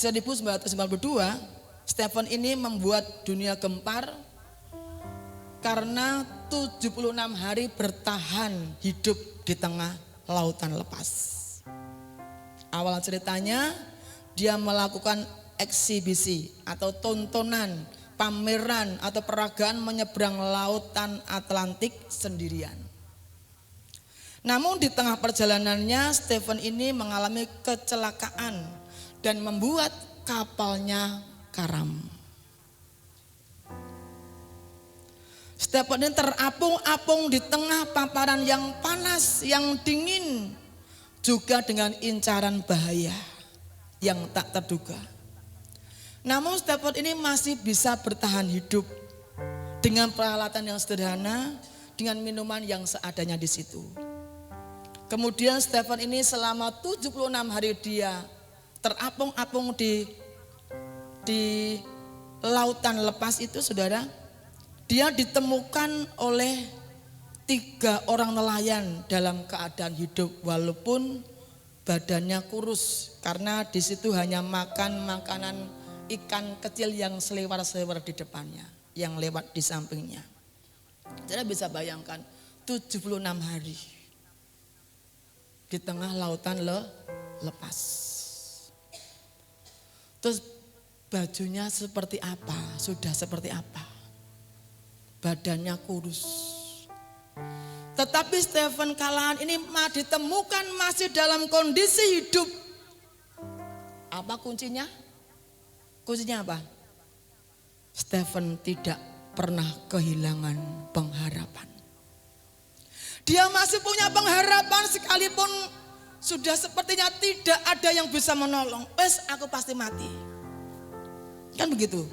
Stephen ini membuat dunia gempar karena 76 hari bertahan hidup di tengah lautan lepas. Awal ceritanya dia melakukan eksibisi atau tontonan, pameran atau peragaan menyeberang lautan Atlantik sendirian. Namun di tengah perjalanannya Stephen ini mengalami kecelakaan dan membuat kapalnya karam. Stephen ini terapung-apung di tengah paparan yang panas, yang dingin, juga dengan incaran bahaya yang tak terduga. Namun Stephen ini masih bisa bertahan hidup dengan peralatan yang sederhana, dengan minuman yang seadanya di situ. Kemudian Stephen ini selama 76 hari dia terapung-apung di lautan lepas itu, saudara. Dia ditemukan oleh 3 orang nelayan dalam keadaan hidup walaupun badannya kurus, karena di situ hanya makan makanan ikan kecil yang selewar-selewar di depannya, yang lewat di sampingnya. Saudara bisa bayangkan 76 hari di tengah lautan lepas. Terus bajunya seperti apa? Sudah seperti apa? Badannya kurus. Tetapi Stephen Callahan ini ditemukan masih dalam kondisi hidup. Apa kuncinya? Kuncinya apa? Stephen tidak pernah kehilangan pengharapan. Dia masih punya pengharapan sekalipun sudah sepertinya tidak ada yang bisa menolong. Wes, aku pasti mati. Kan begitu.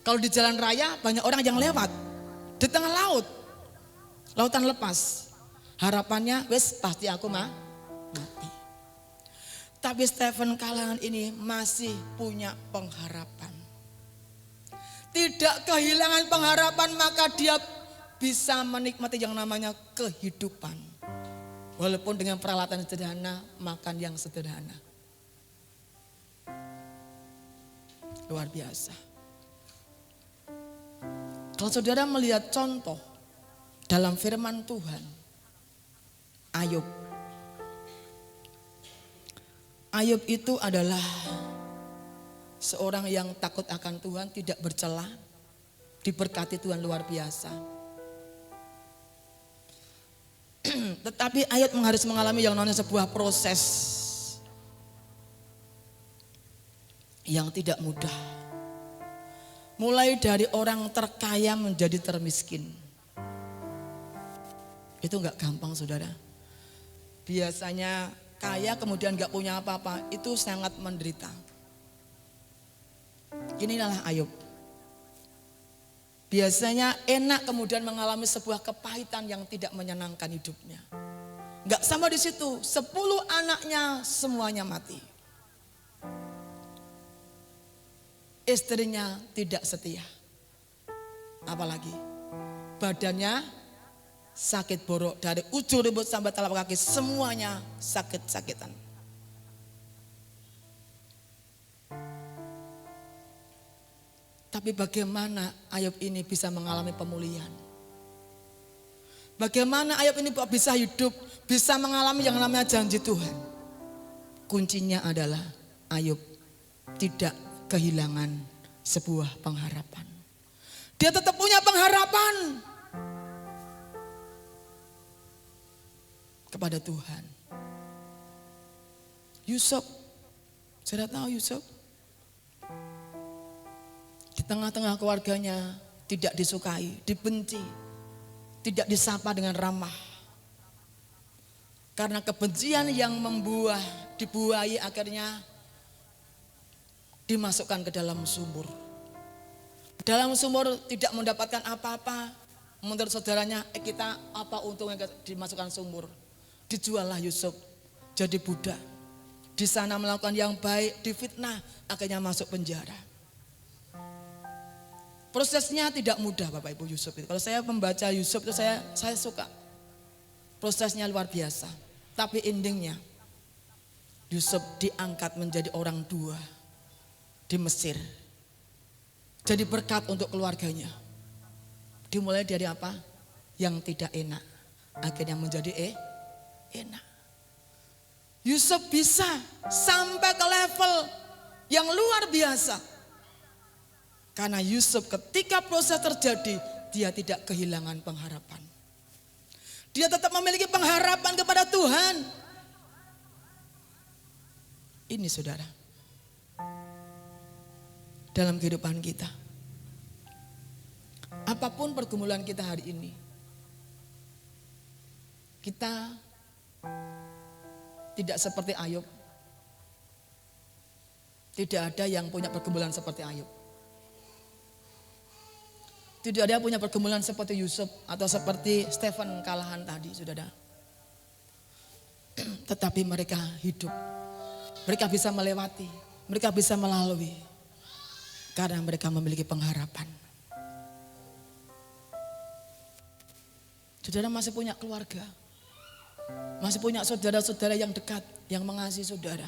Kalau di jalan raya banyak orang yang lewat. Di tengah laut, lautan lepas. Harapannya, wes pasti aku mati. Tapi Stephen Callahan ini masih punya pengharapan. Tidak kehilangan pengharapan, maka dia bisa menikmati yang namanya kehidupan. Walaupun dengan peralatan sederhana, makan yang sederhana. Luar biasa. Kalau saudara melihat contoh dalam firman Tuhan, Ayub. Ayub itu adalah seorang yang takut akan Tuhan, tidak bercela, diberkati Tuhan luar biasa. Tetapi Ayub harus mengalami yang namanya sebuah proses yang tidak mudah. Mulai dari orang terkaya menjadi termiskin. Itu enggak gampang saudara. Biasanya kaya kemudian enggak punya apa-apa, itu sangat menderita. Inilah Ayub. Biasanya enak kemudian mengalami sebuah kepahitan yang tidak menyenangkan hidupnya. Enggak sama di situ, 10 anaknya semuanya mati. Istrinya tidak setia. Apalagi badannya sakit borok dari ujung rambut sampai telapak kaki, semuanya sakit-sakitan. Tapi bagaimana Ayub ini bisa mengalami pemulihan? Bagaimana Ayub ini bisa hidup, bisa mengalami yang namanya janji Tuhan? Kuncinya adalah Ayub tidak kehilangan sebuah pengharapan. Dia tetap punya pengharapan kepada Tuhan. Yusuf, saya tahu Yusuf di tengah-tengah keluarganya tidak disukai, dibenci, tidak disapa dengan ramah. Karena kebencian yang dibuahi akhirnya dimasukkan ke dalam sumur. Dalam sumur tidak mendapatkan apa-apa. Menurut saudaranya, kita apa untungnya dimasukkan sumur? Dijuallah Yusuf jadi budak. Di sana melakukan yang baik, difitnah, akhirnya masuk penjara. Prosesnya tidak mudah Bapak Ibu Yusuf itu. Kalau saya membaca Yusuf itu saya suka. Prosesnya luar biasa. Tapi endingnya Yusuf diangkat menjadi orang dua di Mesir. Jadi berkat untuk keluarganya. Dimulai dari apa? Yang tidak enak. Akhirnya menjadi enak. Yusuf bisa sampai ke level yang luar biasa. Karena Yusuf ketika proses terjadi, dia tidak kehilangan pengharapan. Dia tetap memiliki pengharapan kepada Tuhan. Ini saudara. Dalam kehidupan kita, apapun pergumulan kita hari ini, kita tidak seperti Ayub. Tidak ada yang punya pergumulan seperti Ayub. Tidak ada yang punya pergumulan seperti Yusuf atau seperti Stephen Kalahan tadi, saudara. Tetapi mereka hidup, mereka bisa melewati, mereka bisa melalui. Karena mereka memiliki pengharapan. Saudara masih punya keluarga. Masih punya saudara-saudara yang dekat, yang mengasihi saudara.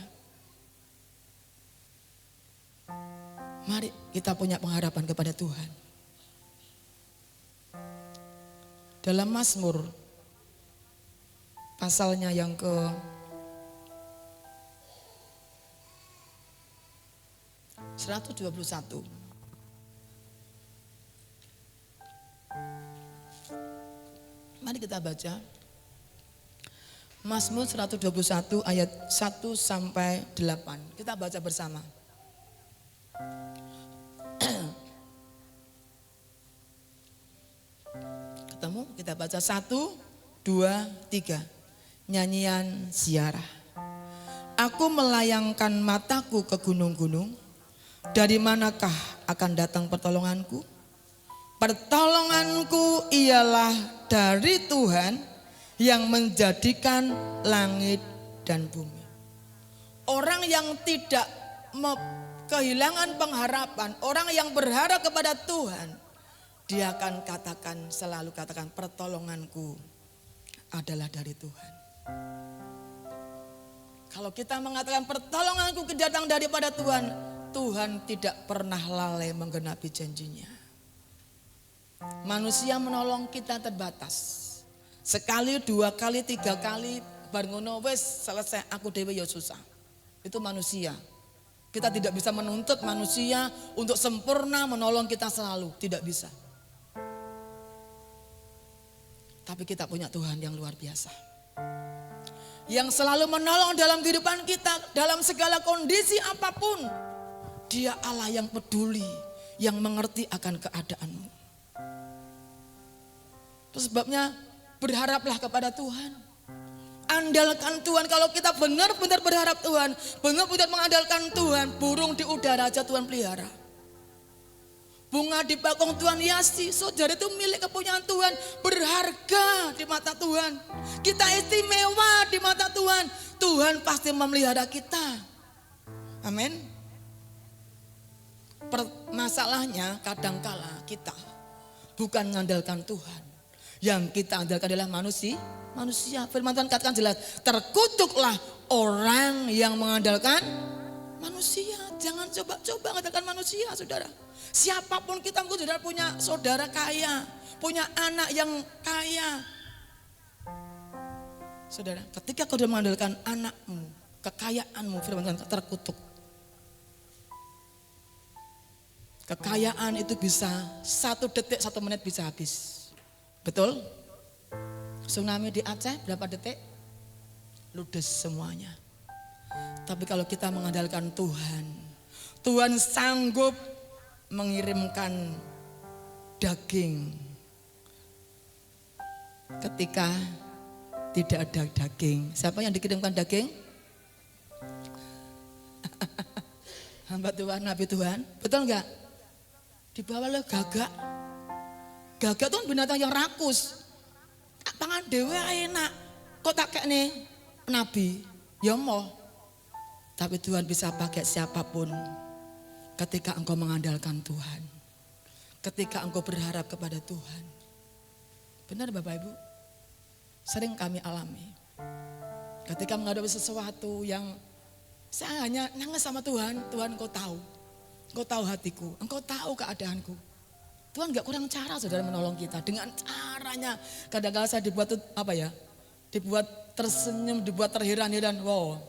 Mari kita punya pengharapan kepada Tuhan. Dalam Mazmur, pasalnya yang ke 121. Mari kita baca. Mazmur 121 ayat 1 sampai 8. Kita baca bersama. Ketemu? Kita baca 1, 2, 3. Nyanyian ziarah. Aku melayangkan mataku ke gunung-gunung. Dari manakah akan datang pertolonganku? Pertolonganku ialah dari Tuhan yang menjadikan langit dan bumi. Orang yang tidak kehilangan pengharapan, orang yang berharap kepada Tuhan, dia akan selalu katakan pertolonganku adalah dari Tuhan. Kalau kita mengatakan pertolonganku datang daripada Tuhan, Tuhan tidak pernah lalai menggenapi janjinya. Manusia menolong kita terbatas. Sekali, 2 kali, 3 kali, bar ngono wis selesai aku dewe ya susah. Itu manusia. Kita tidak bisa menuntut manusia untuk sempurna menolong kita selalu, tidak bisa. Tapi kita punya Tuhan yang luar biasa. Yang selalu menolong dalam kehidupan kita, dalam segala kondisi apapun. Dia Allah yang peduli, yang mengerti akan keadaanmu. Itu sebabnya berharaplah kepada Tuhan. Andalkan Tuhan. Kalau kita benar-benar berharap Tuhan, benar-benar mengandalkan Tuhan, burung di udara aja Tuhan pelihara. Bunga di bakung Tuhan hiasi. Saudara itu milik kepunyaan Tuhan, berharga di mata Tuhan. Kita istimewa di mata Tuhan. Tuhan pasti memelihara kita. Amin. Masalahnya kadangkala kita bukan mengandalkan Tuhan. Yang kita andalkan adalah manusia. Firman Tuhan katakan jelas, terkutuklah orang yang mengandalkan manusia. Jangan coba-coba mengandalkan manusia, saudara. Siapapun kita, mungkin saudara punya saudara kaya, punya anak yang kaya. Saudara, ketika kau sudah mengandalkan anakmu, kekayaanmu, firman Tuhan terkutuk. Kekayaan itu bisa 1 detik, 1 menit bisa habis. Betul? Tsunami di Aceh berapa detik? Ludes semuanya. Tapi kalau kita mengandalkan Tuhan, Tuhan sanggup mengirimkan daging ketika tidak ada daging. Siapa yang dikirimkan daging? Hamba Tuhan, Nabi Tuhan. Betul enggak? Dibawa oleh gagak. Gagak itu binatang yang rakus. Pangan dewe enak. Kok tak kayak nih Nabi? Ya mau. Tapi Tuhan bisa pakai siapapun ketika engkau mengandalkan Tuhan. Ketika engkau berharap kepada Tuhan. Benar Bapak Ibu? Sering kami alami. Ketika menghadapi sesuatu yang saya hanya nangis sama Tuhan. Tuhan engkau tahu. Engkau tahu hatiku. Engkau tahu keadaanku. Tuhan gak kurang cara saudara menolong kita. Dengan caranya. Kadang-kadang saya dibuat apa ya? Dibuat tersenyum, dibuat terheran-heran. Wow.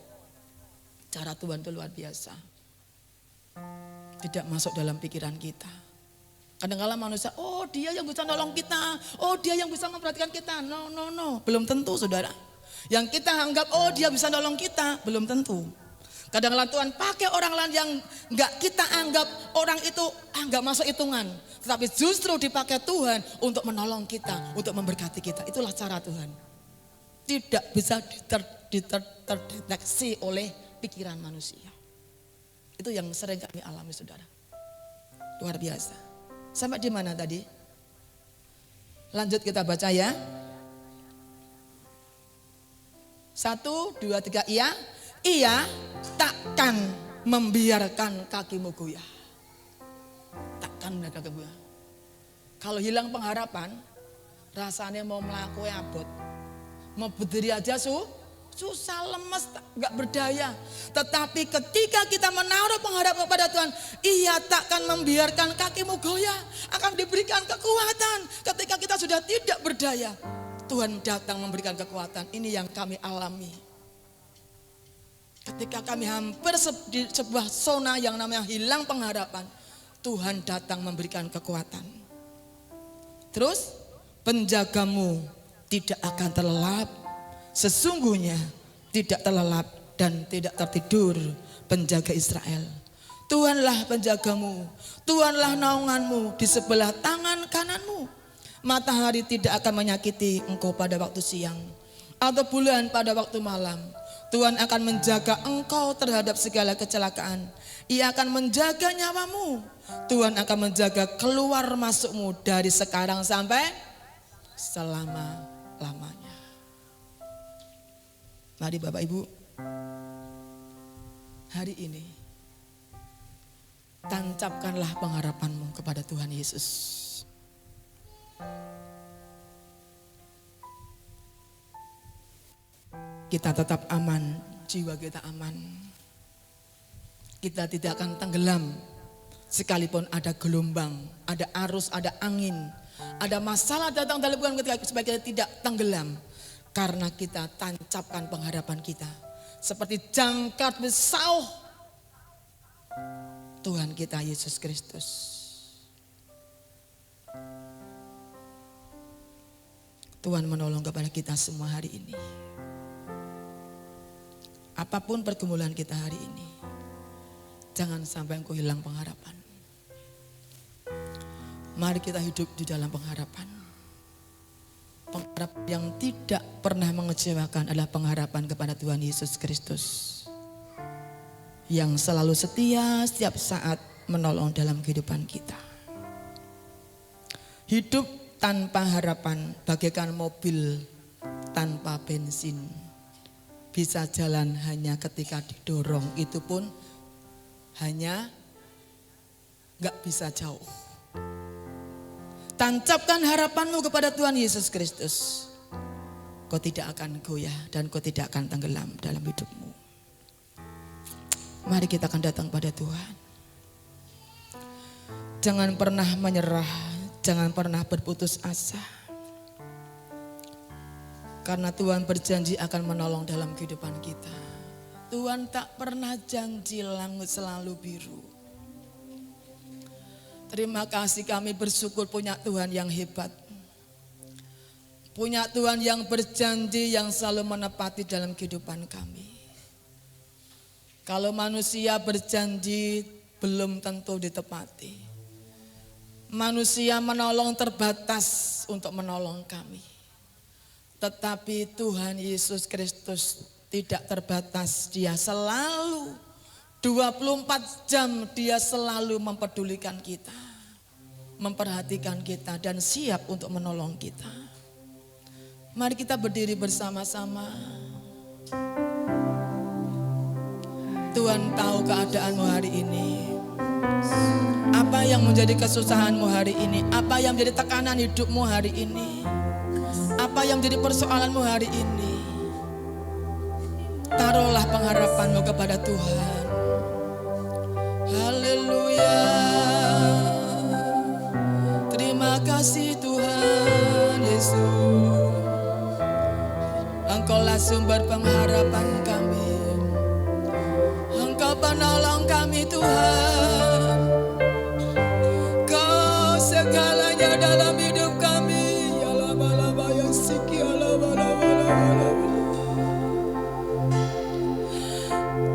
Cara Tuhan itu luar biasa. Tidak masuk dalam pikiran kita. Kadang-kadang manusia, oh dia yang bisa nolong kita. Oh dia yang bisa memperhatikan kita. No. Belum tentu saudara. Yang kita anggap, oh dia bisa nolong kita. Belum tentu. Kadang-kadang Tuhan pakai orang lain yang enggak kita anggap orang itu enggak masuk hitungan. Tetapi justru dipakai Tuhan untuk menolong kita, untuk memberkati kita. Itulah cara Tuhan. Tidak bisa terdeteksi oleh pikiran manusia. Itu yang sering kami alami saudara. Luar biasa. Sampai di mana tadi? Lanjut kita baca ya. 1, 2, 3 iya. Ia takkan membiarkan kakimu goyah. Takkan membiarkan kakimu goyah. Kalau hilang pengharapan, rasanya mau melakukan abot. Mau berdiri aja susah, lemes, gak berdaya. Tetapi ketika kita menaruh pengharapan kepada Tuhan, ia takkan membiarkan kakimu goyah. Akan diberikan kekuatan ketika kita sudah tidak berdaya. Tuhan datang memberikan kekuatan. Ini yang kami alami. Ketika kami hampir di sebuah zona yang namanya hilang pengharapan, Tuhan datang memberikan kekuatan. Terus, penjagamu tidak akan terlelap. Sesungguhnya tidak terlelap dan tidak tertidur penjaga Israel. Tuhanlah penjagamu, Tuhanlah naunganmu di sebelah tangan kananmu. Matahari tidak akan menyakiti engkau pada waktu siang, atau bulan pada waktu malam. Tuhan akan menjaga engkau terhadap segala kecelakaan. Ia akan menjaga nyawamu. Tuhan akan menjaga keluar masukmu dari sekarang sampai selama-lamanya. Mari Bapak Ibu, hari ini tancapkanlah pengharapanmu kepada Tuhan Yesus. Kita tetap aman, jiwa kita aman. Kita tidak akan tenggelam sekalipun ada gelombang, ada arus, ada angin, Ada masalah datang dalam bulan ketika supaya kita tidak tenggelam. Karena kita tancapkan pengharapan kita. Seperti jangkar besau Tuhan kita Yesus Kristus. Tuhan menolong kepada kita semua hari ini. Apapun pergumulan kita hari ini, jangan sampai engkau hilang pengharapan. Mari kita hidup di dalam pengharapan. Pengharapan yang tidak pernah mengecewakan adalah pengharapan kepada Tuhan Yesus Kristus. Yang selalu setia setiap saat menolong dalam kehidupan kita. Hidup tanpa harapan bagaikan mobil tanpa bensin. Bisa jalan hanya ketika didorong, itu pun hanya gak bisa jauh. Tancapkan harapanmu kepada Tuhan Yesus Kristus. Kau tidak akan goyah dan kau tidak akan tenggelam dalam hidupmu. Mari kita akan datang pada Tuhan. Jangan pernah menyerah, jangan pernah berputus asa. Karena Tuhan berjanji akan menolong dalam kehidupan kita. Tuhan tak pernah janji langit selalu biru. Terima kasih, kami bersyukur punya Tuhan yang hebat. Punya Tuhan yang berjanji, yang selalu menepati dalam kehidupan kami. Kalau manusia berjanji belum tentu ditepati. Manusia menolong terbatas untuk menolong kami. Tetapi Tuhan Yesus Kristus tidak terbatas. Dia selalu 24 jam dia selalu mempedulikan kita. Memperhatikan kita dan siap untuk menolong kita. Mari kita berdiri bersama-sama. Tuhan tahu keadaanmu hari ini. Apa yang menjadi kesusahanmu hari ini? Apa yang menjadi tekanan hidupmu hari ini? Apa yang menjadi persoalanmu hari ini? Taruhlah pengharapanmu kepada Tuhan. Haleluya. Terima kasih Tuhan Yesus. Engkaulah sumber pengharapan kami. Engkau penolong kami Tuhan. Kau segalanya dalam hidup kami.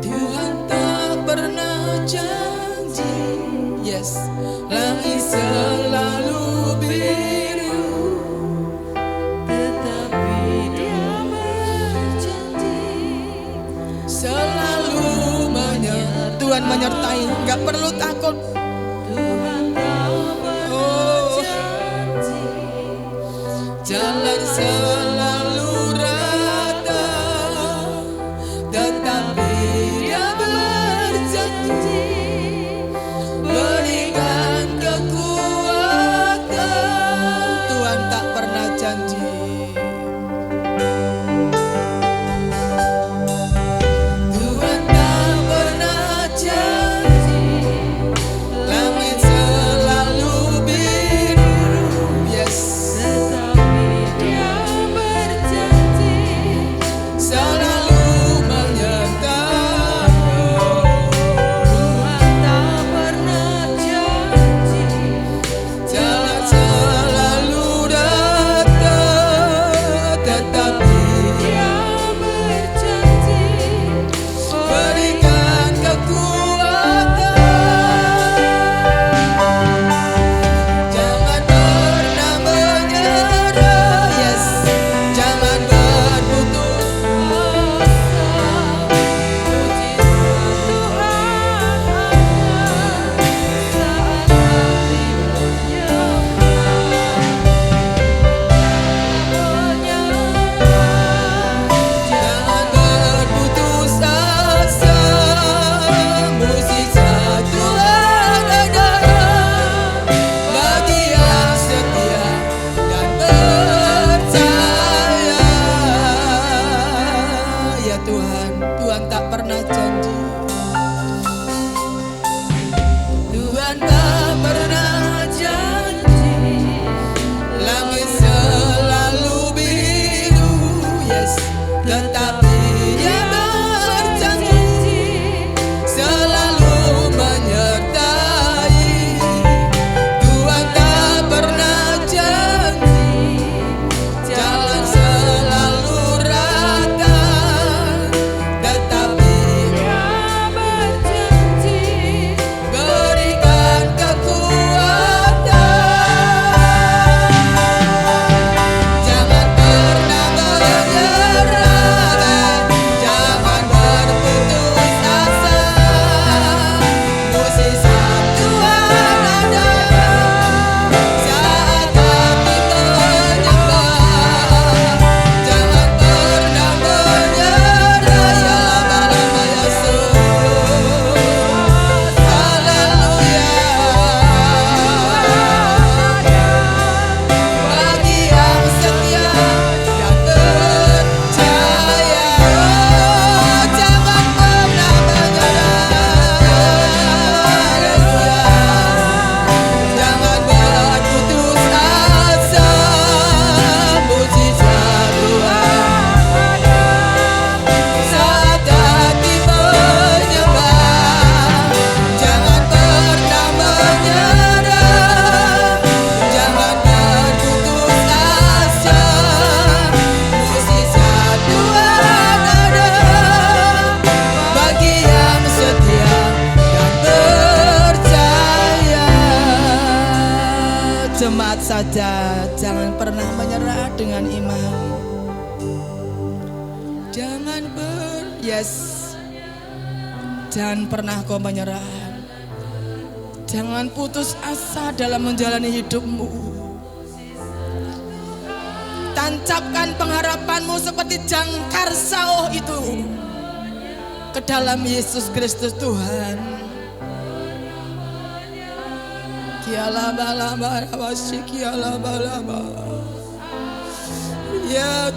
Tuhan tak pernah janji, yes, langit selalu biru, tetapi Dia berjanji selalu menyertai. Tuhan menyertai, gak perlu takut. Tuhan tak pernah janji, jalan selalu rata, tetapi Dia berjanji berikan kekuatan. Tuhan tak pernah janji. Tuhan tak pernah janji langit selalu biru, yes. Selalu menyertai. Tuhan tak pernah janji, jalan selalu rata, tetapi Dia berjanji berikan kekuatan. Jangan pernah menyerah, yes. Jangan berputus asa. Mujizat Tuhan ada bagi yang setia dan percaya. Ya Tuhan, Tuhan tak pernah janji. Tuhan tak pernah janji saja jangan pernah menyerah dengan iman. Jangan pernah kau menyerah. Jangan putus asa dalam menjalani hidupmu. Tancapkan pengharapanmu seperti jangkar sauh itu ke dalam Yesus Kristus Tuhan. Ya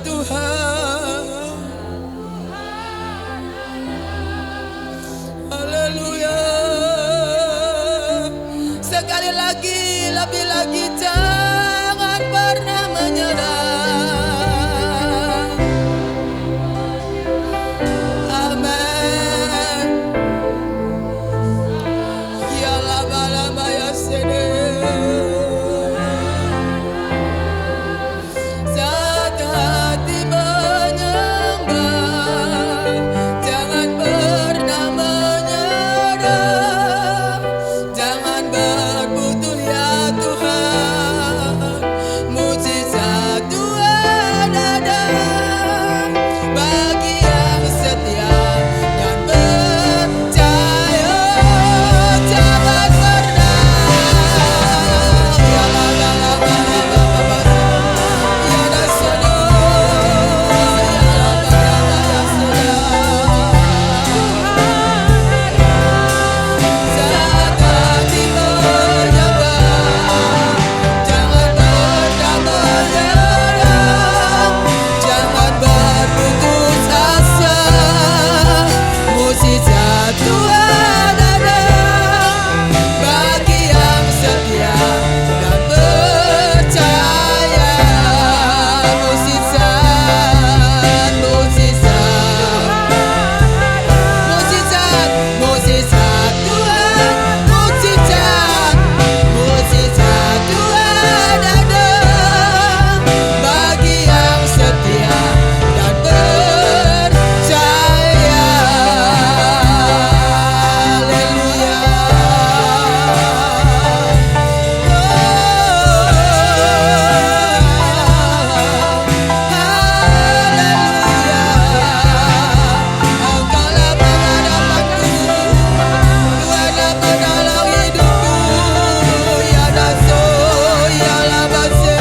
Tuhan, haleluya. Sekali lagi, lebih lagi, jangan pernah menyerah. Amin. Ya lama-lama ya sini. Saat hati menyembah, jangan pernah menyerah. Jangan berputus ya Tuhan, mujizat Tuhan ada bagi yang setia dan percaya. Jangan pernah ya lama-lama ya dasana ya lama-lama ya saat hati menyembah, jangan pernah menyerah. Jangan berputus asa, mujizat Tuhan ada bagi yang setia dan percaya. Mujizat, mujizat, mujizat Tuhan, mujizat, mujizat Tuhan ada bagi yang setia dan percaya. Haleluya. Engkaulah pengharapanku, Tuhan yang menolong hidupku. Ya Naso, ya Labase.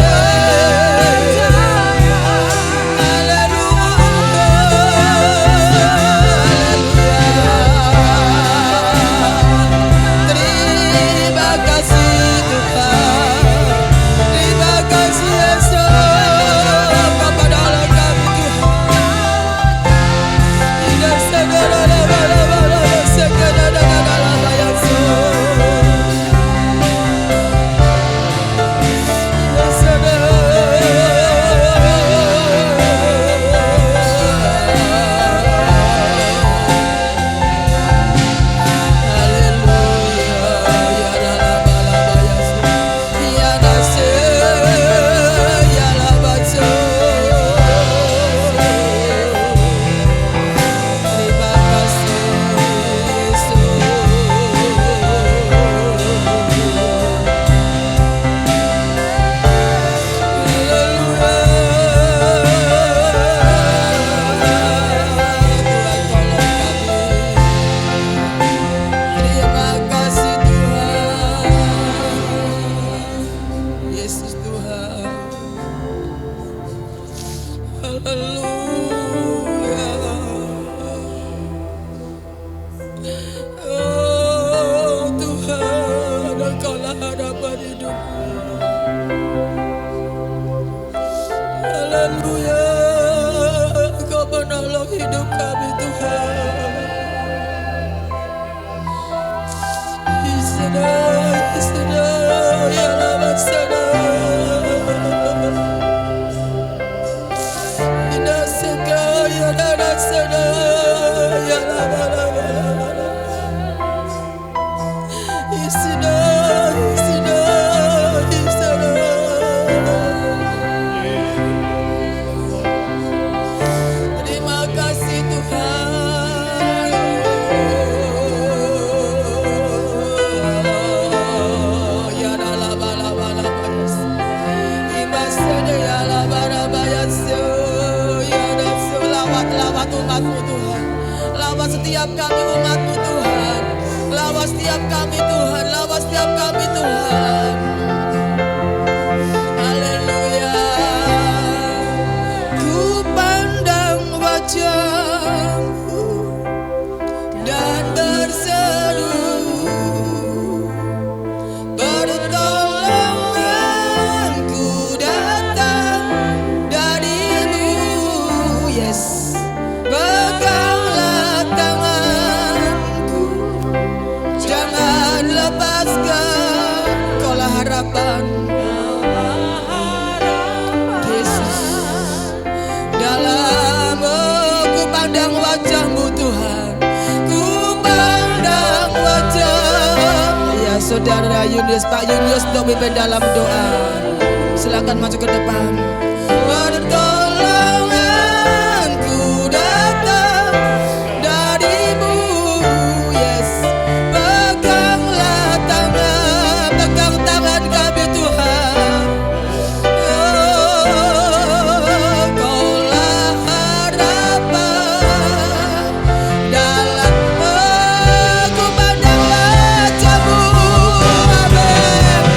Terima kasih Tuhan, terima kasih Yesus, Kau menolong kami Tuhan. Tidak sadar-sadar sekadar-kadar Yesus. Tidak sadar. Terima kasih Tuhan, Yesus Tuhan. Haleluya. Oh Tuhan, Engkaulah harapan hidupku. Haleluya. Engkau menolong hidup kami Tuhan. Isana, Isana, ya Lamasana. Inasaka, ya Lanasana, ya Lamalama. Isana, Isana, Isana. Terima kasih Tuhan. Ya Tuhan. Lawat setiap kami umat-Mu Tuhan. Lawat setiap kami Tuhan. Lawat setiap kami Tuhan. Haleluya. Ku pandang wajah-Mu dan berseru, pertolonganku datang dari-Mu. Yes, peganglah tanganku, jangan lepaskan. Kaulah harapan Yesus. Dalam ku pandang wajah-Mu Tuhan, ku pandang wajah. Ya saudara Yunus, Pak Yunus untuk pimpin dalam doa. Silakan maju ke depan. Pertolonganku datang dari-Mu. Yes, peganglah tangan, pegang tangan kami Tuhan. Kaulah harapan dalam ku pandang wajah-Mu. Amin,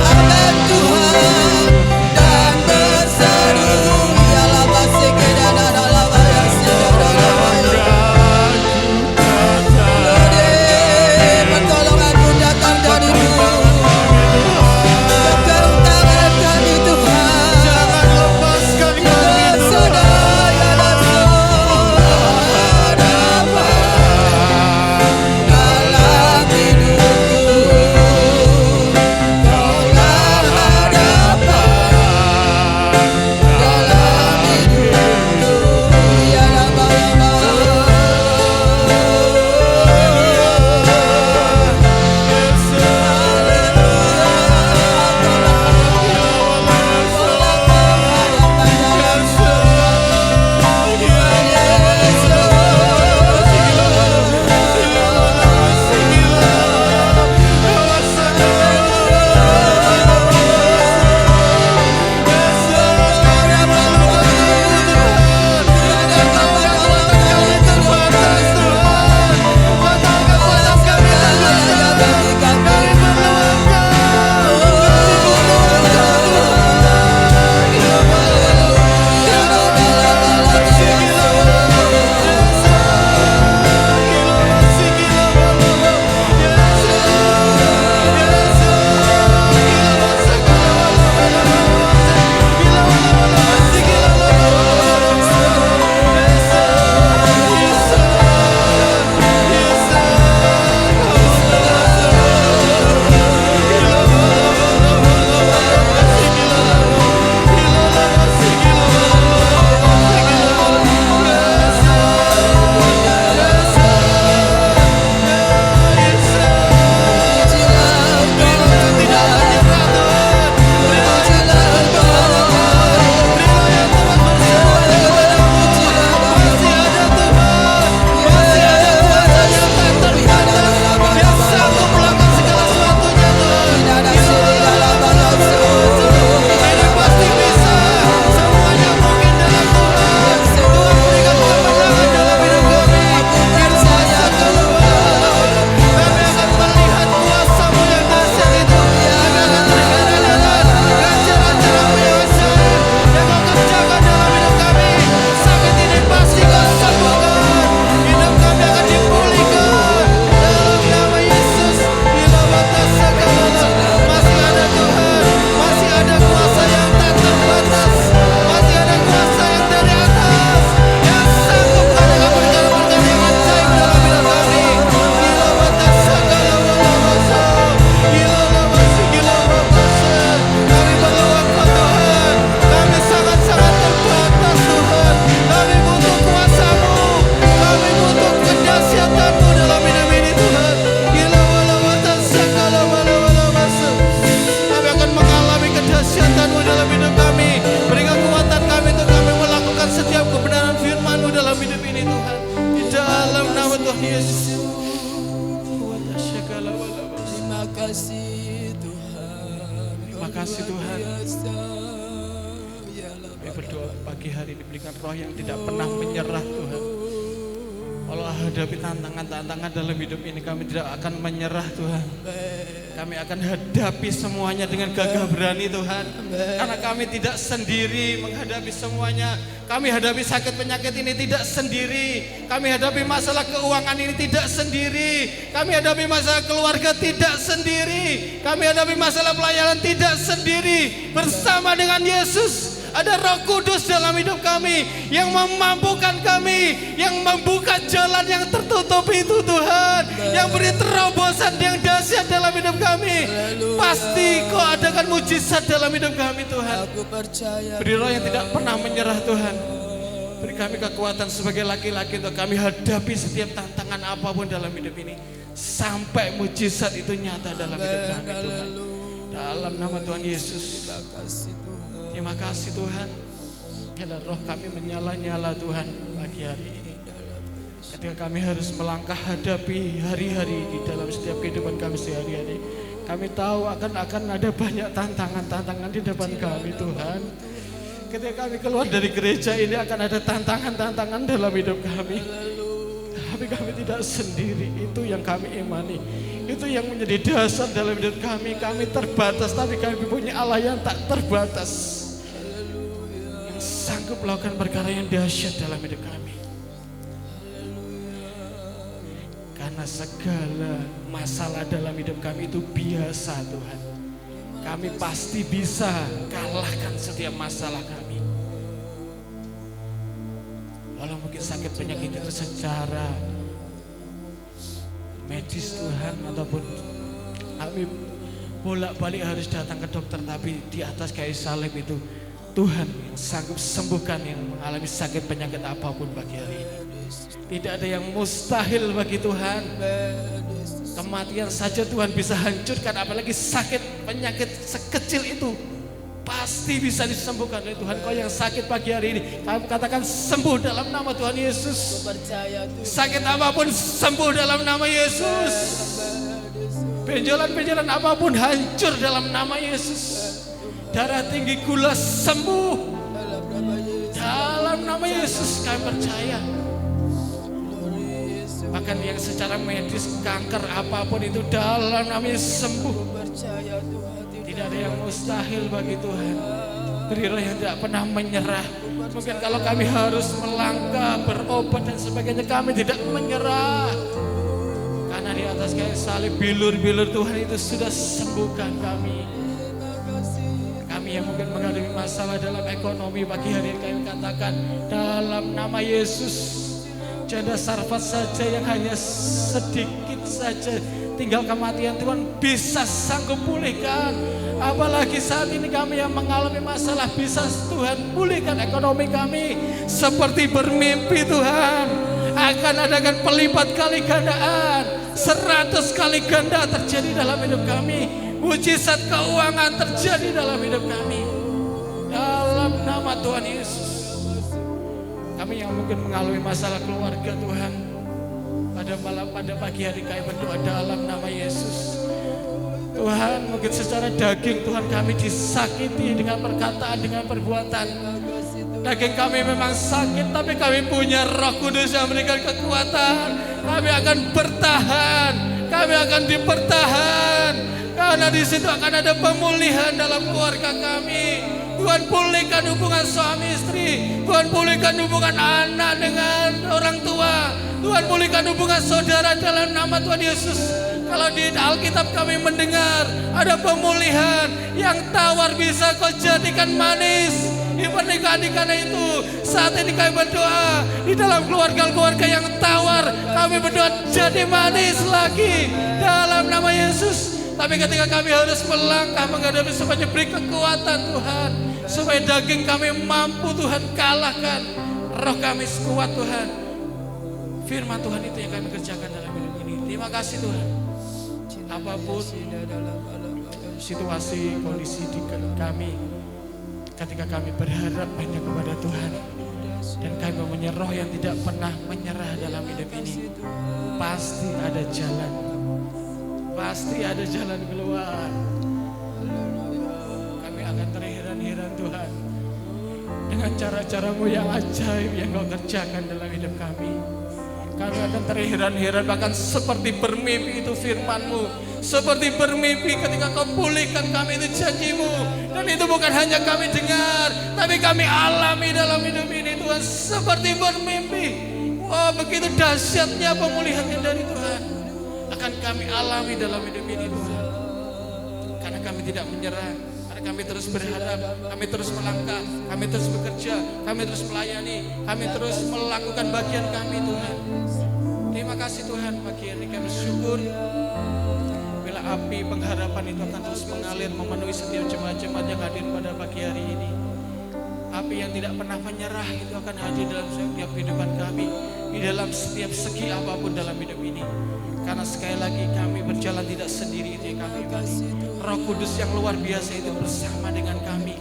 amin Tuhan. Dan berseru, ya lama sikit dan lama ya sikit dan lama ya. Pertolonganku datang dari-Mu. Pegang tangan kami Tuhan. Dalam hidupku, Kaulah harapan. Dalam hidupku, ya lama-lama. kasih Tuhan. Terima kasih Tuhan. Ya Kami berdoa pagi hari ini berikan roh yang tidak pernah menyerah Tuhan. menghadapi tantangan-tantangan dalam hidup ini, kami tidak akan menyerah Tuhan. Kami akan hadapi semuanya dengan gagah berani Tuhan. Karena kami tidak sendiri menghadapi semuanya. Kami hadapi sakit penyakit ini tidak sendiri. Kami hadapi masalah keuangan ini tidak sendiri. Kami hadapi masalah keluarga tidak sendiri. Kami hadapi masalah pelayanan tidak sendiri. Bersama dengan Yesus. Ada Roh Kudus dalam hidup kami yang memampukan kami, yang membuka jalan yang tertutup itu Tuhan, yang beri terobosan yang dahsyat dalam hidup kami. Pasti Kau adakan mujizat dalam hidup kami Tuhan. Aku percaya. Beri roh yang tidak pernah menyerah Tuhan. Beri kami kekuatan sebagai laki-laki untuk kami hadapi setiap tantangan apapun dalam hidup ini, sampai mujizat itu nyata dalam hidup kami Tuhan. Dalam nama Tuhan Yesus. Terima kasih Tuhan. Biarlah roh kami menyala-nyala Tuhan pagi hari ini. Ketika kami harus melangkah hadapi hari-hari di dalam setiap kehidupan kami sehari-hari, kami tahu akan ada banyak tantangan-tantangan di depan kami Tuhan. Ketika kami keluar dari gereja ini akan ada tantangan-tantangan dalam hidup kami. Tapi kami tidak sendiri, itu yang kami imani. Itu yang menjadi dasar dalam hidup kami. Kami terbatas, tapi kami punya Allah yang tak terbatas, yang sanggup melakukan perkara yang dahsyat dalam hidup kami. Karena segala masalah dalam hidup kami itu biasa Tuhan. Kami pasti bisa kalahkan setiap masalah kami. Walau mungkin sakit penyakit itu secara medis Tuhan, ataupun kami bolak-balik harus datang ke dokter, tapi di atas kayu salib itu Tuhan yang sanggup sembuhkan yang mengalami sakit penyakit apapun pagi hari ini. Tidak ada yang mustahil bagi Tuhan. Kematian saja Tuhan bisa hancurkan, apalagi sakit penyakit sekecil itu pasti bisa disembuhkan oleh Tuhan. Kau yang sakit pagi hari ini, kami katakan sembuh dalam nama Tuhan Yesus. Sakit apapun sembuh dalam nama Yesus. Benjolan-benjolan apapun hancur dalam nama Yesus. Darah tinggi gula sembuh dalam nama Yesus. Kami percaya. Bahkan yang secara medis kanker apapun itu dalam nama Yesus sembuh. Tidak ada yang mustahil bagi Tuhan. Beri roh yang tidak pernah menyerah. Mungkin kalau kami harus melangkah, berobat dan sebagainya, kami tidak menyerah. Karena di atas kayu salib bilur-bilur Tuhan itu sudah sembuhkan kami. Kami yang mungkin menghadapi masalah dalam ekonomi pagi hari ini, kami katakan dalam nama Yesus. Janda Sarfat saja yang hanya sedikit saja tinggal kematian, Tuhan bisa sanggup pulihkan. Apalagi saat ini kami yang mengalami masalah, bisa Tuhan pulihkan ekonomi kami. Seperti bermimpi Tuhan, akan adakan pelipat kali gandaan, 100 kali ganda terjadi dalam hidup kami. Mujizat keuangan terjadi dalam hidup kami. Dalam nama Tuhan Yesus. Kami yang mungkin mengalami masalah keluarga Tuhan, pada pagi hari kami berdoa dalam nama Yesus. Tuhan, mungkin secara daging Tuhan kami disakiti dengan perkataan, dengan perbuatan. Daging kami memang sakit, tapi kami punya Roh Kudus yang memberikan kekuatan. Kami akan bertahan, kami akan dipertahan, karena di situ akan ada pemulihan dalam keluarga kami. Tuhan pulihkan hubungan suami istri, Tuhan pulihkan hubungan anak dengan orang tua, Tuhan pulihkan hubungan saudara dalam nama Tuhan Yesus. Kalau di Alkitab kami mendengar ada pemulihan, yang tawar bisa kau jadikan manis di pernikahan. Karena itu saat ini kami berdoa di dalam keluarga-keluarga yang tawar, kami berdoa jadi manis lagi dalam nama Yesus. Tapi ketika kami harus melangkah menghadapi semuanya, beri kekuatan Tuhan, supaya daging kami mampu Tuhan kalahkan, roh kami kuat Tuhan. Firman Tuhan itu yang kami kerjakan dalam hidup ini. Terima kasih Tuhan. Apapun situasi, kondisi di kami, ketika kami berharap hanya kepada Tuhan, dan kami mempunyai roh yang tidak pernah menyerah dalam hidup ini, pasti ada jalan. Pasti ada jalan keluar. Kami akan terheran-heran Tuhan dengan cara-cara-Mu yang ajaib yang Kau kerjakan dalam hidup kami. Kami akan terheran-heran, bahkan seperti bermimpi itu firman-Mu, seperti bermimpi ketika Kau pulihkan kami itu janji-Mu. Dan itu bukan hanya kami dengar, tapi kami alami dalam hidup ini Tuhan, seperti bermimpi. Wah, begitu dahsyatnya pemulihannya dari Tuhan akan kami alami dalam hidup ini Tuhan. Karena kami tidak menyerah, karena kami terus berharap, kami terus melangkah, kami terus bekerja, kami terus melayani, kami terus melakukan bagian kami Tuhan. Terima kasih Tuhan, pagi ini kami bersyukur bila api pengharapan itu akan terus mengalir memenuhi setiap jemaat-jemaat yang hadir pada pagi hari ini. Api yang tidak pernah menyerah itu akan hadir dalam setiap kehidupan kami, di dalam setiap segi apapun dalam hidup ini. Karena sekali lagi kami berjalan tidak sendiri, itu yang kami imani. Roh Kudus yang luar biasa itu bersama dengan kami,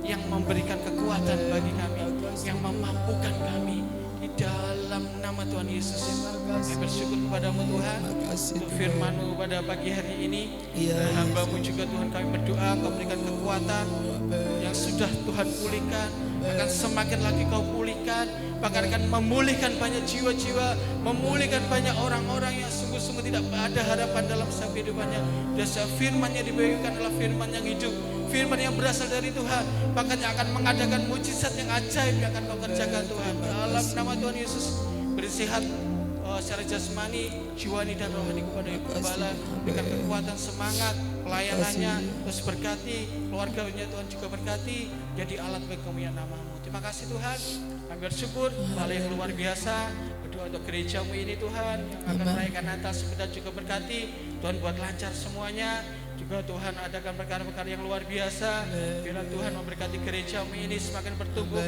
yang memberikan kekuatan bagi kami, yang memampukan kami di dalam nama Tuhan Yesus. Kami bersyukur kepadamu Tuhan untuk firman-Mu pada pagi hari ini. Dan hamba-Mu juga Tuhan, kami berdoa Kau berikan kekuatan yang sudah Tuhan pulihkan, akan semakin lagi Kau pulihkan, bahkan akan memulihkan banyak jiwa-jiwa, memulihkan banyak orang-orang yang sungguh-sungguh tidak ada harapan dalam setiap kehidupannya. Dasar firman-Nya dibagikan adalah firman yang hidup, firman yang berasal dari Tuhan, bahkan yang akan mengadakan mujizat yang ajaib yang akan Kau kerjakan Tuhan. Dalam nama Tuhan Yesus, beri sehat secara jasmani, jiwani dan rohani kepada Ibu Gembala, berikan kekuatan, semangat pelayanannya, terus berkati keluarganya Tuhan, juga berkati, jadi alat bagi kemuliaan nama-Mu. Terima kasih Tuhan, kami bersyukur hal yang luar biasa. Berdoa untuk gereja-Mu ini Tuhan, yang akan merayakan Natal sebentar, juga berkati Tuhan, buat lancar semuanya. Juga Tuhan adakan perkara-perkara yang luar biasa. Biarlah Tuhan memberkati gereja-Mu ini semakin bertumbuh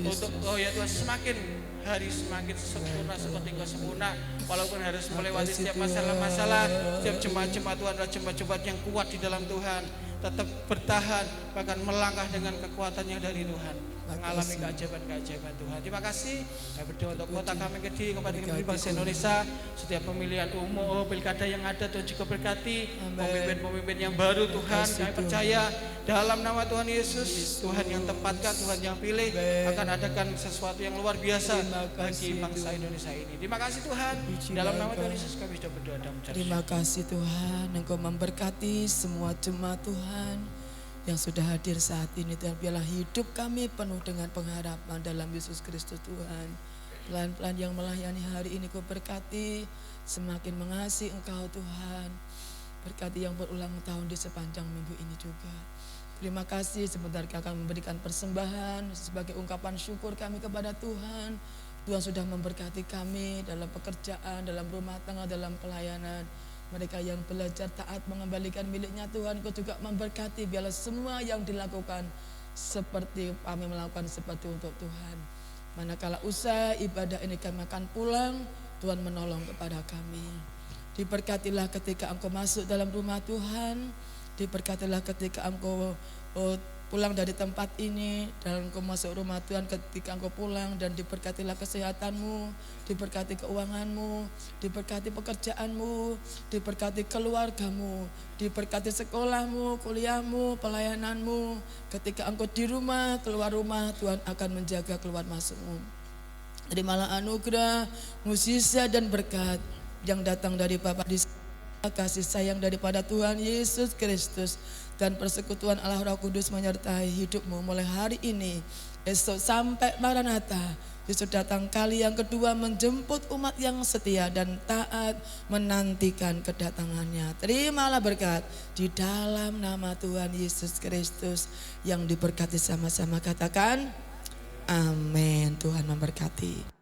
untuk ya Tuhan, semakin hari semakin sempurna seperti Kau sempurna. Walaupun harus melewati setiap masalah-masalah, setiap jemaat-jemaat Tuhan adalah jemaat-jemaat yang kuat di dalam Tuhan, tetap bertahan, bahkan melangkah dengan kekuatannya dari Tuhan, mengalami keajaiban-keajaiban Tuhan. Terima kasih. Saya berdoa untuk kota kami Kediri, Kabupaten Kediri, bangsa Indonesia, setiap pemilihan umum, pilkada yang ada Tuhan juga berkati, pemimpin-pemimpin yang baru Tuhan. Kami percaya dalam nama Tuhan Yesus, Tuhan yang tempatkan, Tuhan yang pilih, akan adakan sesuatu yang luar biasa bagi bangsa Indonesia ini. Terima kasih Tuhan. Dalam nama Tuhan Yesus kami sudah berdoa dan mengucap syukur. Terima kasih Tuhan, Engkau memberkati semua jemaat Tuhan yang sudah hadir saat ini. Dan biarlah hidup kami penuh dengan pengharapan dalam Yesus Kristus Tuhan. Pelan-pelan yang melayani hari ini Kau berkati, semakin mengasihi Engkau Tuhan. Berkati yang berulang tahun di sepanjang minggu ini juga. Terima kasih, sebentar kami akan memberikan persembahan sebagai ungkapan syukur kami kepada Tuhan. Tuhan sudah memberkati kami dalam pekerjaan, dalam rumah tangga, dalam pelayanan. Mereka yang belajar taat mengembalikan miliknya Tuhan, Kau juga memberkati. Biarlah semua yang dilakukan seperti kami melakukan seperti untuk Tuhan. Manakala usaha ibadah ini kami akan pulang, Tuhan menolong kepada kami. Diberkatilah ketika Engkau masuk dalam rumah Tuhan. Diberkatilah ketika Engkau pulang dari tempat ini, dan Engkau masuk rumah Tuhan ketika Engkau pulang. Dan diberkatilah kesehatan-Mu, diberkati keuangan-Mu, diberkati pekerjaan-Mu, diberkati keluarga-Mu, diberkati sekolah-Mu, kuliah-Mu, pelayanan-Mu. Ketika Engkau di rumah, keluar rumah, Tuhan akan menjaga keluar masuk-Mu. Terimalah anugerah, mukjizat dan berkat yang datang dari Bapa di kasih sayang daripada Tuhan Yesus Kristus dan persekutuan Allah Roh Kudus menyertai hidupmu mulai hari ini, esok sampai Maranatha, Yesus datang kali yang kedua menjemput umat yang setia dan taat menantikan kedatangannya. Terimalah berkat di dalam nama Tuhan Yesus Kristus yang diberkati sama-sama, katakan amin. Tuhan memberkati.